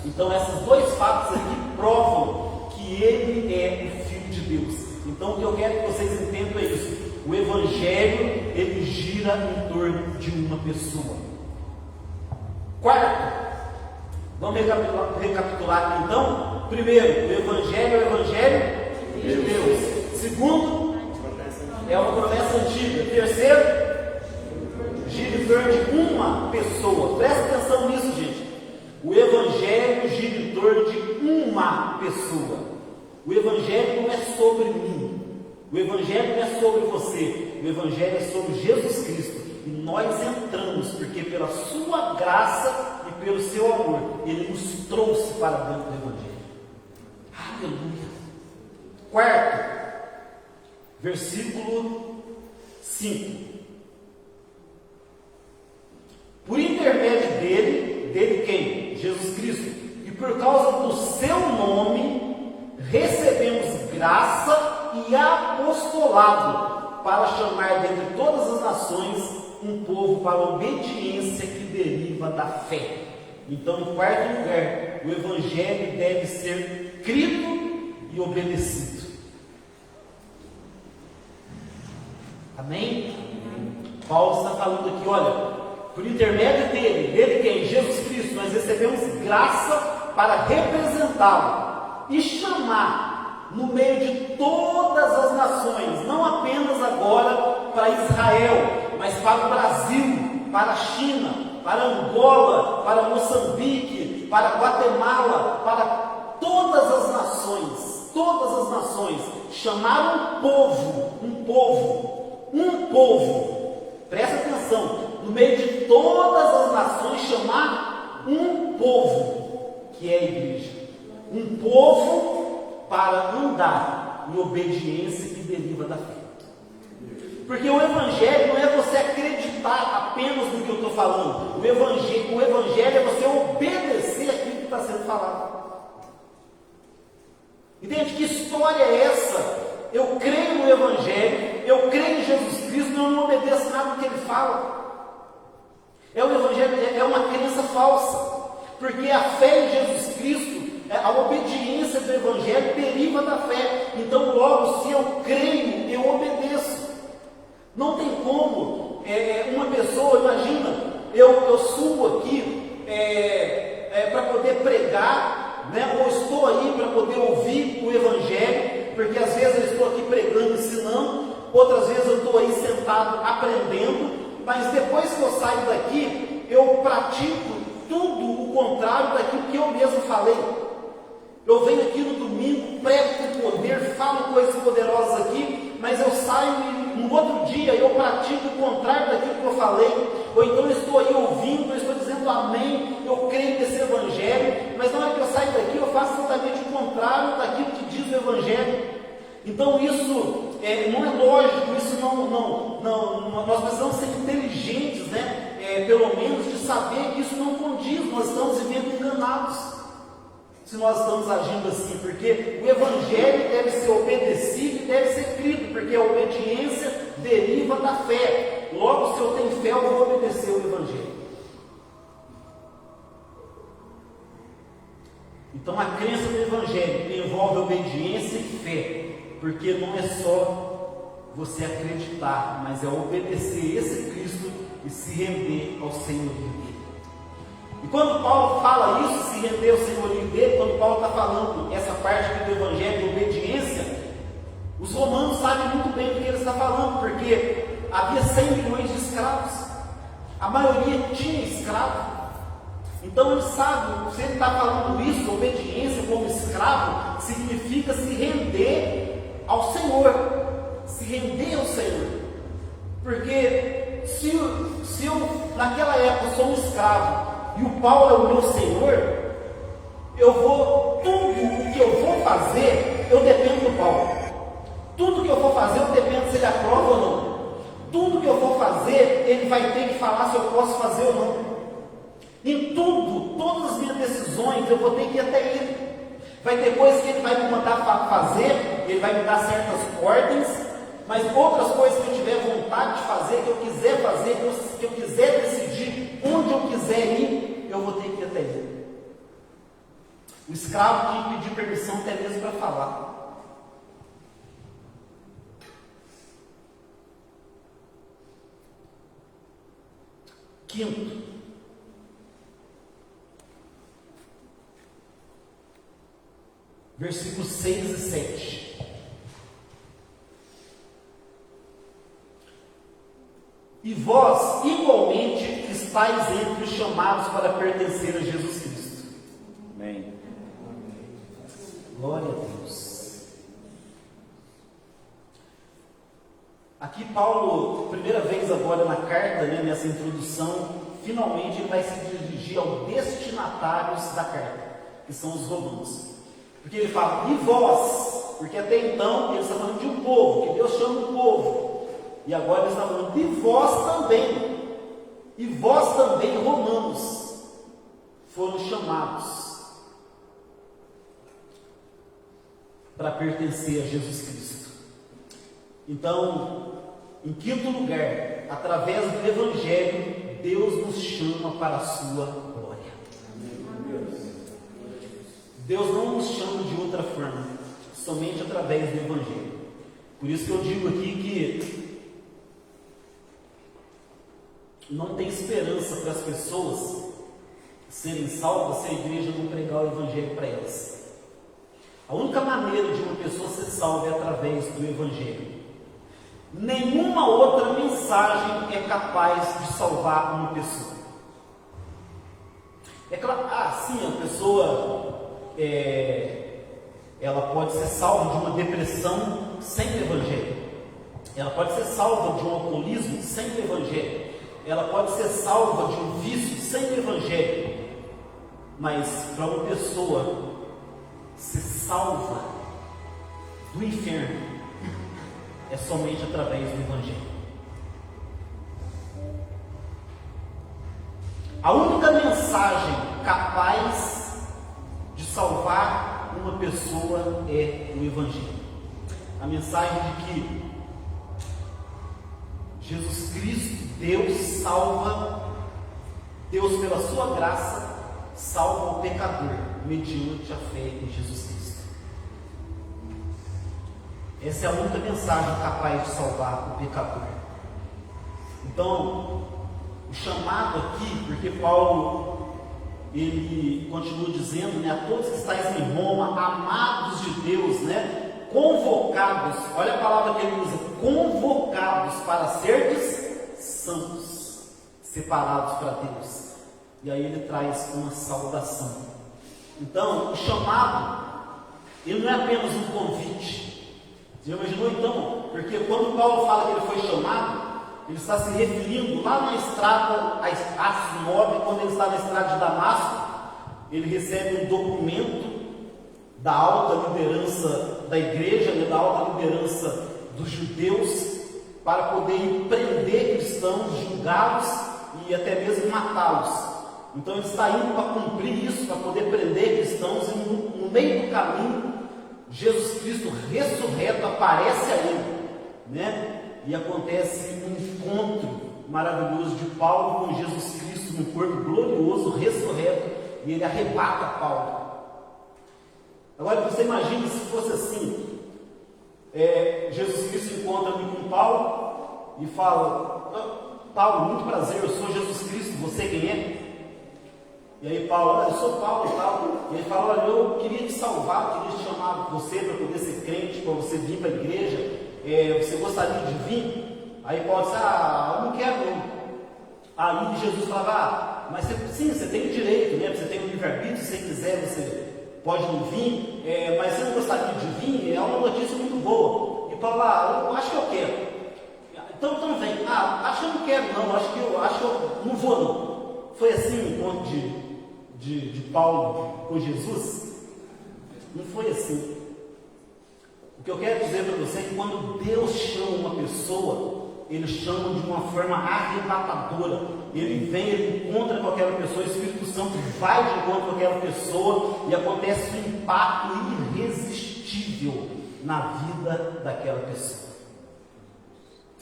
A: Então esses dois fatos aqui provam que ele é o Filho de Deus. Então o que eu quero que vocês entendam é isso: o Evangelho, ele gira em torno de uma pessoa. Quarto, vamos recapitular aqui então. Primeiro, o Evangelho é o Evangelho de Deus. Segundo, é uma promessa antiga. Terceiro, gira em torno de uma pessoa. Presta atenção nisso, gente. O Evangelho gira em torno de uma pessoa. O Evangelho não é sobre mim. O Evangelho não é sobre você. O Evangelho é sobre Jesus Cristo. E nós entramos porque pela sua graça e pelo seu amor, ele nos trouxe para dentro do Evangelho. Aleluia. Quarto, versículo 5. Por intermédio dele quem? Jesus Cristo. E por causa do seu nome, recebemos graça e apostolado para chamar dentre todas as nações um povo para a obediência que deriva da fé. Então, em quarto lugar, o Evangelho deve ser crido e obedecido. Amém? Paulo está falando aqui, olha, por intermédio dele quem? Jesus Cristo, nós recebemos graça para representá-lo e chamar no meio de todas as nações, não apenas agora para Israel, mas para o Brasil, para a China, para Angola, para Moçambique, para Guatemala, para todas as nações, chamar um povo, presta atenção, no meio de todas as nações, chamar um povo, que é a igreja, um povo para andar em obediência que deriva da fé. Porque o Evangelho não é você acreditar apenas no que eu estou falando. O Evangelho é você obedecer aquilo que está sendo falado. Entende? Que história é essa? Eu creio no Evangelho, eu creio em Jesus Cristo, mas eu não obedeço nada do que ele fala. O Evangelho é uma crença falsa. Porque a fé em Jesus Cristo a obediência do Evangelho deriva da fé. Então, logo, se eu creio, eu obedeço. Não tem como uma pessoa, imagina, eu subo aqui para poder pregar, né? Ou estou aí para poder ouvir o Evangelho, porque às vezes eu estou aqui pregando, ensinando, outras vezes eu estou aí sentado aprendendo, mas depois que eu saio daqui, eu pratico tudo o contrário daquilo que eu mesmo falei. Eu venho aqui no domingo, prego com poder, falo coisas poderosas aqui, mas eu saio e no outro dia eu pratico o contrário daquilo que eu falei. Ou então eu estou aí ouvindo, eu estou dizendo amém, eu creio nesse Evangelho, mas na hora que eu saio daqui eu faço exatamente o contrário daquilo que diz o Evangelho. Então isso não é lógico, isso não, nós precisamos ser inteligentes, né? Pelo menos de saber que isso não condiz, nós estamos vivendo enganados se nós estamos agindo assim, porque o Evangelho deve ser obedecido e deve ser crido, porque a obediência deriva da fé. Logo, se eu tenho fé, eu vou obedecer o Evangelho. Então a crença no Evangelho envolve obediência e fé, porque não é só você acreditar, mas é obedecer esse Cristo e se render ao senhorio dele. E quando Paulo fala isso, se render ao senhorio dele, quando Paulo está falando essa parte aqui do Evangelho de obediência, os romanos sabem muito bem do que ele está falando, porque havia 100 milhões de escravos, a maioria tinha escravo. Então ele sabe, se ele está falando isso, obediência como escravo, significa se render ao Senhor, se render ao Senhor. Porque se eu naquela época sou um escravo e o Paulo é o meu Senhor, tudo o que eu vou fazer, eu dependo do Paulo. Tudo que eu for fazer, eu dependo se ele aprova ou não. Tudo que eu for fazer, ele vai ter que falar se eu posso fazer ou não. Em tudo, todas as minhas decisões, eu vou ter que ir até ele. Vai ter coisas que ele vai me mandar fazer, ele vai me dar certas ordens, mas outras coisas que eu tiver vontade de fazer, que eu quiser fazer, que eu quiser decidir, onde eu quiser ir, eu vou ter que ir até ele. O escravo tinha que pedir permissão até mesmo para falar. Quinto, versículos 6 e 7. E vós, igualmente, estáis entre os chamados para pertencer a Jesus Cristo. Amém. Glória a Deus. Aqui Paulo, primeira vez agora na carta, né, nessa introdução, finalmente ele vai se dirigir aos destinatários da carta, que são os romanos. Porque ele fala, e vós, porque até então ele está falando de um povo, que Deus chama um povo. E agora ele está falando, e vós também, romanos, foram chamados para pertencer a Jesus Cristo. Então, em quinto lugar, através do Evangelho, Deus nos chama para a sua glória. Deus não nos chama de outra forma, somente através do Evangelho. Por isso que eu digo aqui que não tem esperança para as pessoas serem salvas se a igreja não pregar o Evangelho para elas. A única maneira de uma pessoa ser salva é através do Evangelho. Nenhuma outra mensagem é capaz de salvar uma pessoa. É claro, sim, a pessoa ela pode ser salva de uma depressão sem o Evangelho. Ela pode ser salva de um alcoolismo sem o Evangelho. Ela pode ser salva de um vício sem o Evangelho. Mas para uma pessoa ser salva do inferno é somente através do Evangelho. A única mensagem capaz de salvar uma pessoa é o Evangelho. A mensagem de que Jesus Cristo, Deus salva, Deus pela sua graça salva o pecador mediante a fé em Jesus Cristo. Essa é a única mensagem capaz de salvar o pecador. Então, o chamado aqui, porque Paulo, ele continua dizendo, né, a todos que estáis em Roma, amados de Deus, né, convocados, olha a palavra que ele usa, convocados para seres santos, separados para Deus. E aí ele traz uma saudação. Então, o chamado, ele não é apenas um convite. Você imaginou então? Porque quando Paulo fala que ele foi chamado, ele está se referindo lá na estrada, Atos 9, quando ele está na estrada de Damasco, ele recebe um documento da alta liderança da igreja, da alta liderança dos judeus, para poder ir prender cristãos, julgá-los e até mesmo matá-los. Então ele está indo para cumprir isso, para poder prender cristãos, e no meio do caminho, Jesus Cristo ressurreto aparece a ele, né? E acontece um encontro maravilhoso de Paulo com Jesus Cristo no corpo glorioso, ressurreto, e ele arrebata Paulo. Agora você imagina se fosse assim, Jesus Cristo encontra-me com Paulo e fala: Paulo, muito prazer, eu sou Jesus Cristo, você quem é? E aí Paulo: eu sou Paulo e tal. E ele fala: olha, eu queria te salvar, eu queria te chamar você para poder ser crente, para você vir para a igreja. Você gostaria de vir? Aí Paulo disse: eu não quero não. Aí Jesus falava: mas você tem o direito, né? Você tem o livre-arbítrio, se você quiser, você pode não vir, mas você não gostaria de vir? É uma notícia muito boa. E Paulo: eu acho que eu quero. Então vem. Acho que eu não quero não, acho que eu não vou não. Foi assim o encontro de Paulo com Jesus? Não foi assim. O que eu quero dizer para você é que quando Deus chama uma pessoa, Ele chama de uma forma arrebatadora. Ele vem, ele encontra com aquela pessoa, o Espírito Santo vai de encontro com aquela pessoa e acontece um impacto irresistível na vida daquela pessoa.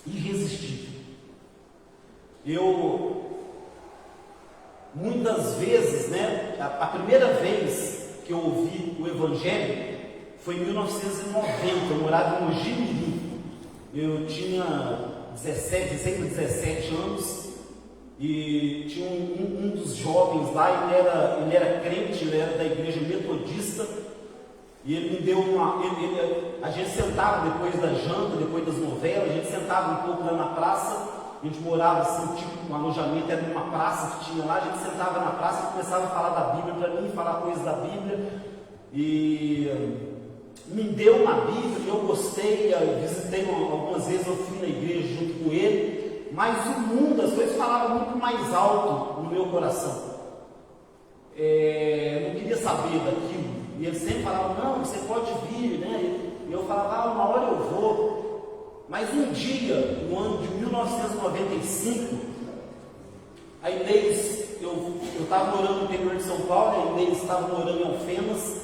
A: Irresistível. Muitas vezes, né, a primeira vez que eu ouvi o Evangelho foi em 1990, eu morava em Mojimirim. Eu tinha 17 anos, e tinha um dos jovens lá, ele era crente, ele era da igreja metodista, e ele me deu a gente sentava depois da janta, depois das novelas, a gente sentava um pouco lá na praça, a gente morava assim, tipo um alojamento, era numa praça que tinha lá, a gente sentava na praça e começava a falar da Bíblia para mim, falar coisas da Bíblia, e me deu uma Bíblia, eu gostei, eu visitei algumas vezes, eu fui na igreja junto com ele, mas o mundo, as coisas falavam muito mais alto no meu coração. Eu não queria saber daquilo, e ele sempre falava: não, você pode vir, né? E eu falava: uma hora eu vou. Mas um dia, no ano de 1995, a Inês, eu estava morando no interior de São Paulo, a Inês estava morando em Alfenas,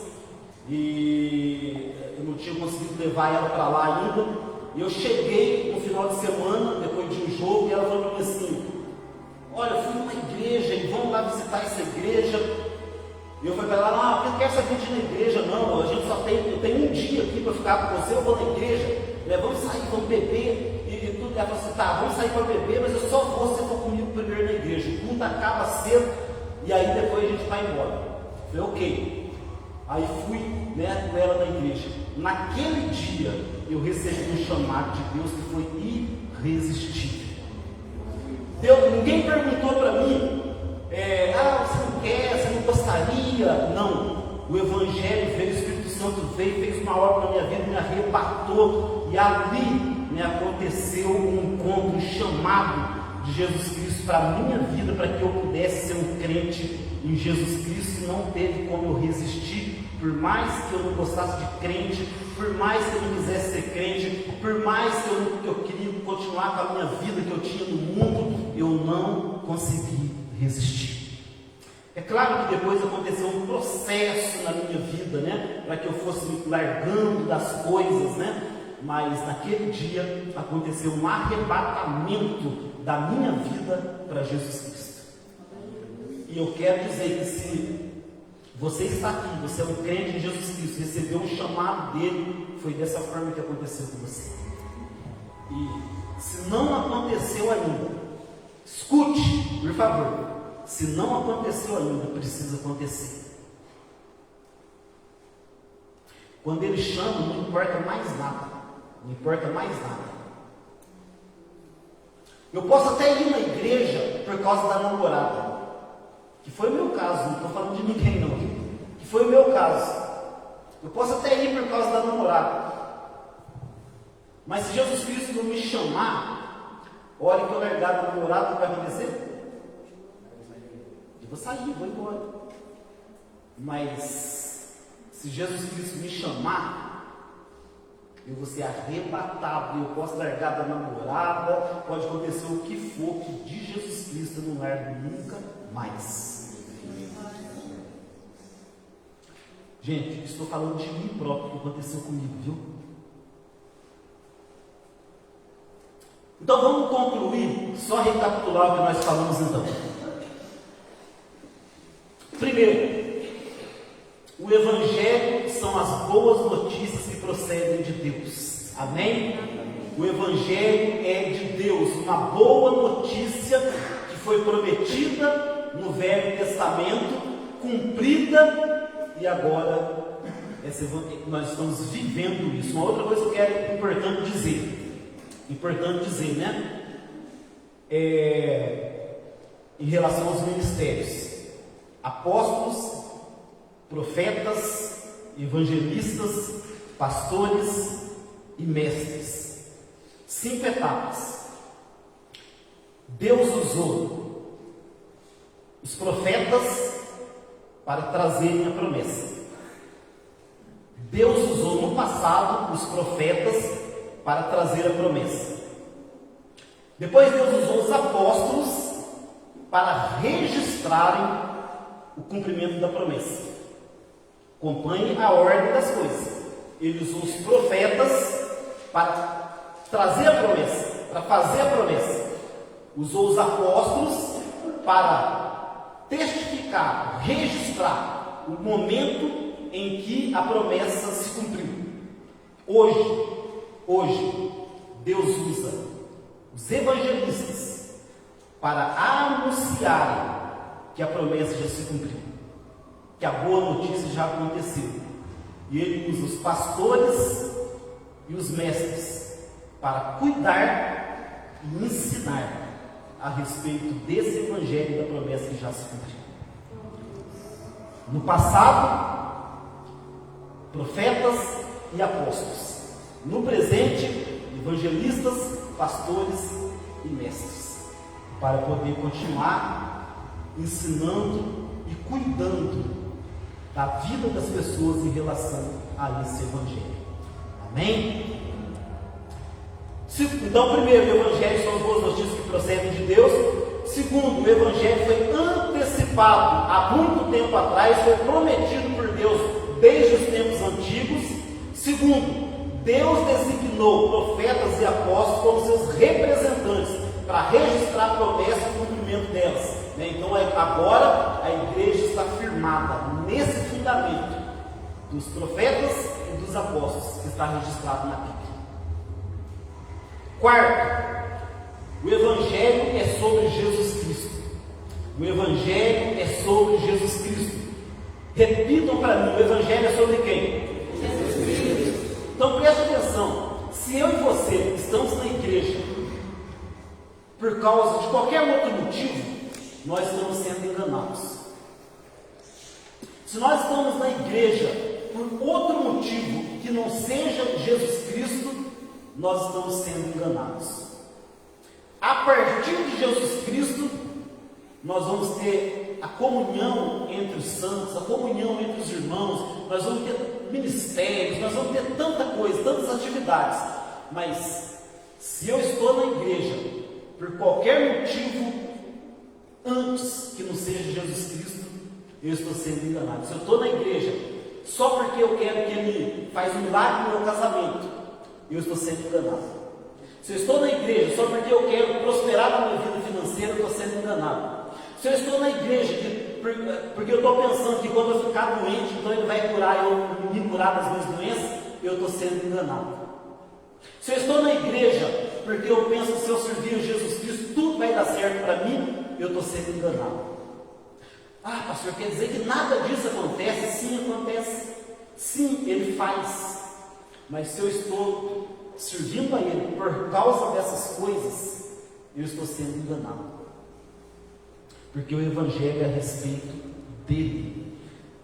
A: e eu não tinha conseguido levar ela para lá ainda. E eu cheguei no final de semana, depois de um jogo, e ela falou para mim assim: olha, eu fui numa igreja e vamos lá visitar essa igreja. E eu falei para ela: eu não quero saber de ir na igreja não, a gente eu tenho um dia aqui para ficar com você, eu vou na igreja, vamos sair, vamos beber e tudo. Ela falou assim: tá, vamos sair para beber, mas eu só vou se for comigo primeiro na igreja, o culto acaba cedo e aí depois a gente vai embora. Eu falei: ok. Aí fui, né, com ela na igreja. Naquele dia eu recebi um chamado de Deus que foi irresistível. Ninguém perguntou para mim: você não quer, você não gostaria? Não. O Evangelho veio, o Espírito Santo veio, fez uma obra na minha vida, me arrebatou, e ali me aconteceu um encontro, um chamado de Jesus Cristo para a minha vida, para que eu pudesse ser um crente em Jesus Cristo. E não teve como eu resistir. Por mais que eu não gostasse de crente, por mais que eu não quisesse ser crente, por mais que eu queria continuar com a minha vida que eu tinha no mundo, eu não consegui resistir. É claro que depois aconteceu um processo na minha vida, né, para que eu fosse me largando das coisas, né, mas naquele dia aconteceu um arrebatamento da minha vida para Jesus Cristo. E eu quero dizer que se você está aqui, você é um crente em Jesus Cristo, recebeu um chamado dele, foi dessa forma que aconteceu com você. E se não aconteceu ainda, escute, por favor. Se não aconteceu ainda, precisa acontecer. Quando ele chama, não importa mais nada. Não importa mais nada. Eu posso até ir na igreja por causa da namorada, que foi o meu caso, não estou falando de ninguém não, que foi o meu caso. Eu posso até ir por causa da namorada, mas se Jesus Cristo não me chamar, a hora que eu largar da namorada, o que vai acontecer? Eu vou sair, vou embora. Mas se Jesus Cristo me chamar, eu vou ser arrebatado, eu posso largar da namorada, pode acontecer o que for, que de Jesus Cristo eu não largo nunca mais. Gente, estou falando de mim próprio, que aconteceu comigo, viu? Então vamos concluir, só recapitular o que nós falamos então. Primeiro, o Evangelho são as boas notícias que procedem de Deus. Amém? O Evangelho é de Deus, uma boa notícia que foi prometida no Velho Testamento, cumprida, e agora nós estamos vivendo isso. Uma outra coisa que é importante dizer, né? Em relação aos ministérios, apóstolos, profetas, evangelistas, pastores e mestres. 5 etapas. Deus usou os profetas para trazerem a promessa. Deus usou no passado os profetas para trazer a promessa. Depois Deus usou os apóstolos para registrarem o cumprimento da promessa. Acompanhe a ordem das coisas. Ele usou os profetas para trazer a promessa, para fazer a promessa. Usou os apóstolos para testificar, registrar o momento em que a promessa se cumpriu. Hoje, Deus usa os evangelistas para anunciarem que a promessa já se cumpriu, que a boa notícia já aconteceu. E Ele usa os pastores e os mestres para cuidar e ensinar a respeito desse evangelho da promessa que já se cumpriu. No passado, profetas e apóstolos. No presente, evangelistas, pastores e mestres, para poder continuar ensinando e cuidando da vida das pessoas em relação a esse evangelho. Amém? Então, primeiro, o evangelho são as boas notícias que procedem de Deus. Segundo, o evangelho foi antecipado há muito tempo atrás, foi prometido por Deus desde os tempos antigos. Segundo, Deus designou profetas e apóstolos como seus representantes para registrar a promessa e o cumprimento delas. Então agora a igreja está firmada nesse fundamento dos profetas e dos apóstolos que está registrado na Bíblia. Quarto, o evangelho é sobre Jesus Cristo. O evangelho é sobre Jesus Cristo. Repitam para mim, o evangelho é sobre quem? Jesus Cristo. Então preste atenção, se eu e você estamos na igreja por causa de qualquer outro motivo, nós estamos sendo enganados. Se nós estamos na igreja por outro motivo que não seja Jesus Cristo, nós estamos sendo enganados. A partir de Jesus Cristo, nós vamos ter a comunhão entre os santos, a comunhão entre os irmãos, nós vamos ter ministérios, nós vamos ter tanta coisa, tantas atividades. Mas se eu estou na igreja por qualquer motivo antes que não seja Jesus Cristo, eu estou sendo enganado. Se eu estou na igreja só porque eu quero que Ele faz um milagre no meu casamento, eu estou sendo enganado. Se eu estou na igreja só porque eu quero prosperar na minha vida financeira, eu estou sendo enganado. Se eu estou na igreja Porque eu estou pensando que quando eu ficar doente, então Ele vai curar eu, me curar das minhas doenças, eu estou sendo enganado. Se eu estou na igreja, porque eu penso que se eu servir a Jesus Cristo, tudo vai dar certo para mim, eu estou sendo enganado. Ah, pastor, quer dizer que nada disso acontece? Sim, acontece. Sim, Ele faz. Mas se eu estou servindo a Ele por causa dessas coisas, eu estou sendo enganado. Porque o Evangelho é a respeito dele.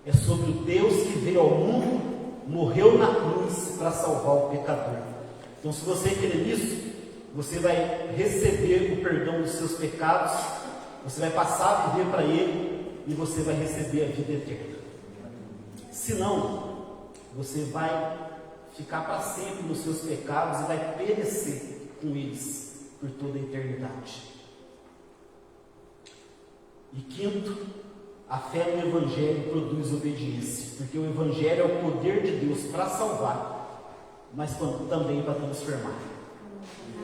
A: É sobre o Deus que veio ao mundo, morreu na cruz para salvar o pecador. Então, se você crer nisso, você vai receber o perdão dos seus pecados, você vai passar a viver para Ele e você vai receber a vida eterna. Se não, você vai ficar para sempre nos seus pecados e vai perecer com eles por toda a eternidade. E quinto, a fé no Evangelho produz obediência, porque o Evangelho é o poder de Deus para salvar, mas também para transformar.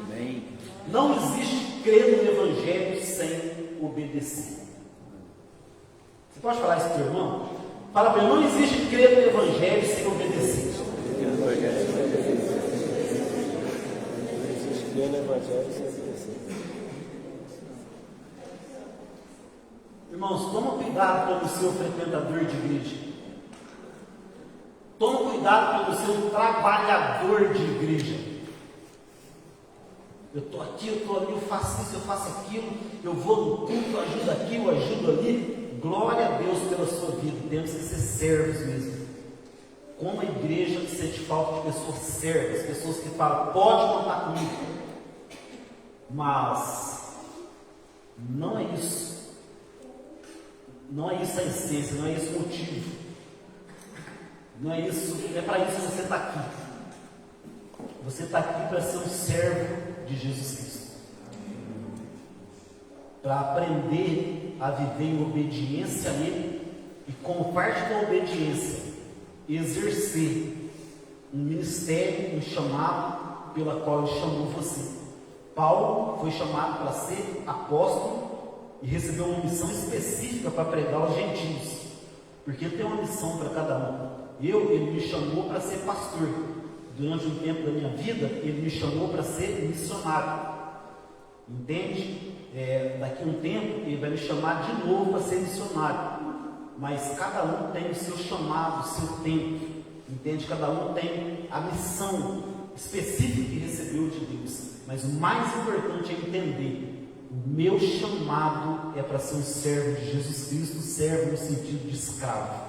A: Amém. Não existe crer no Evangelho sem obedecer. Você pode falar isso para o teu irmão? Fala para ele, não existe crer no Evangelho sem obedecer.
D: Não existe crer no Evangelho sem obedecer.
A: Irmãos, toma cuidado pelo seu frequentador de igreja. Toma cuidado pelo seu trabalhador de igreja. Eu estou aqui, eu estou ali, eu faço isso, eu faço aquilo, eu vou no culto, eu ajudo aqui, eu ajudo ali. Glória a Deus pela sua vida. Temos que ser servos mesmo. Como a igreja sente falta de pessoas servas, pessoas que falam, pode contar comigo. Mas não é isso. Não é isso a essência, não é esse o motivo. Não é isso, é para isso que você está aqui. Você está aqui para ser um servo de Jesus Cristo. Para aprender a viver em obediência a Ele e, como parte da obediência, exercer um ministério, um chamado pela qual Ele chamou você. Paulo foi chamado para ser apóstolo e recebeu uma missão específica para pregar aos gentios, porque tem uma missão para cada um. Ele me chamou para ser pastor. Durante um tempo da minha vida, Ele me chamou para ser missionário. Entende? Daqui a um tempo, Ele vai me chamar de novo para ser missionário. Mas cada um tem o seu chamado, o seu tempo. Entende? Cada um tem a missão específica que recebeu de Deus. Mas o mais importante é entender: o meu chamado é para ser um servo de Jesus Cristo, servo no sentido de escravo.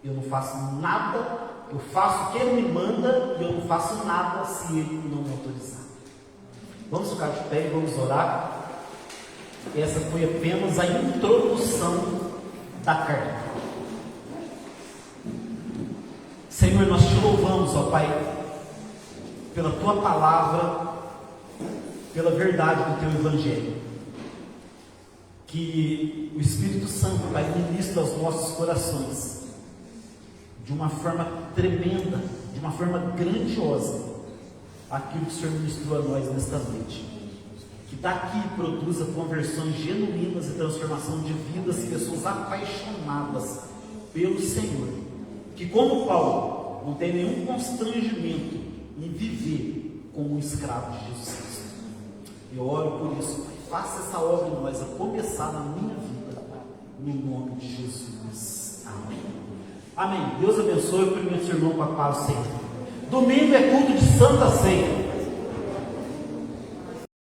A: Eu não faço nada, eu faço o que Ele me manda e eu não faço nada se Ele não me autorizar. Vamos ficar de pé e vamos orar. Essa foi apenas a introdução da carta. Senhor, nós te louvamos, ó Pai, pela Tua palavra, pela verdade do Teu Evangelho. Que o Espírito Santo, Pai, ministra aos nossos corações de uma forma tremenda, de uma forma grandiosa, aquilo que o Senhor ministrou a nós nesta noite. Que daqui produza conversões genuínas e transformação de vidas, pessoas apaixonadas pelo Senhor. Que, como Paulo, não tem nenhum constrangimento em viver como um escravo de Jesus Cristo. Eu oro por isso, Pai. Faça essa obra em nós, a começar na minha vida, no nome de Jesus. Amém. Amém. Deus abençoe. Eu primeiro, seu irmão, com a paz do Senhor. Domingo é culto de Santa Ceia.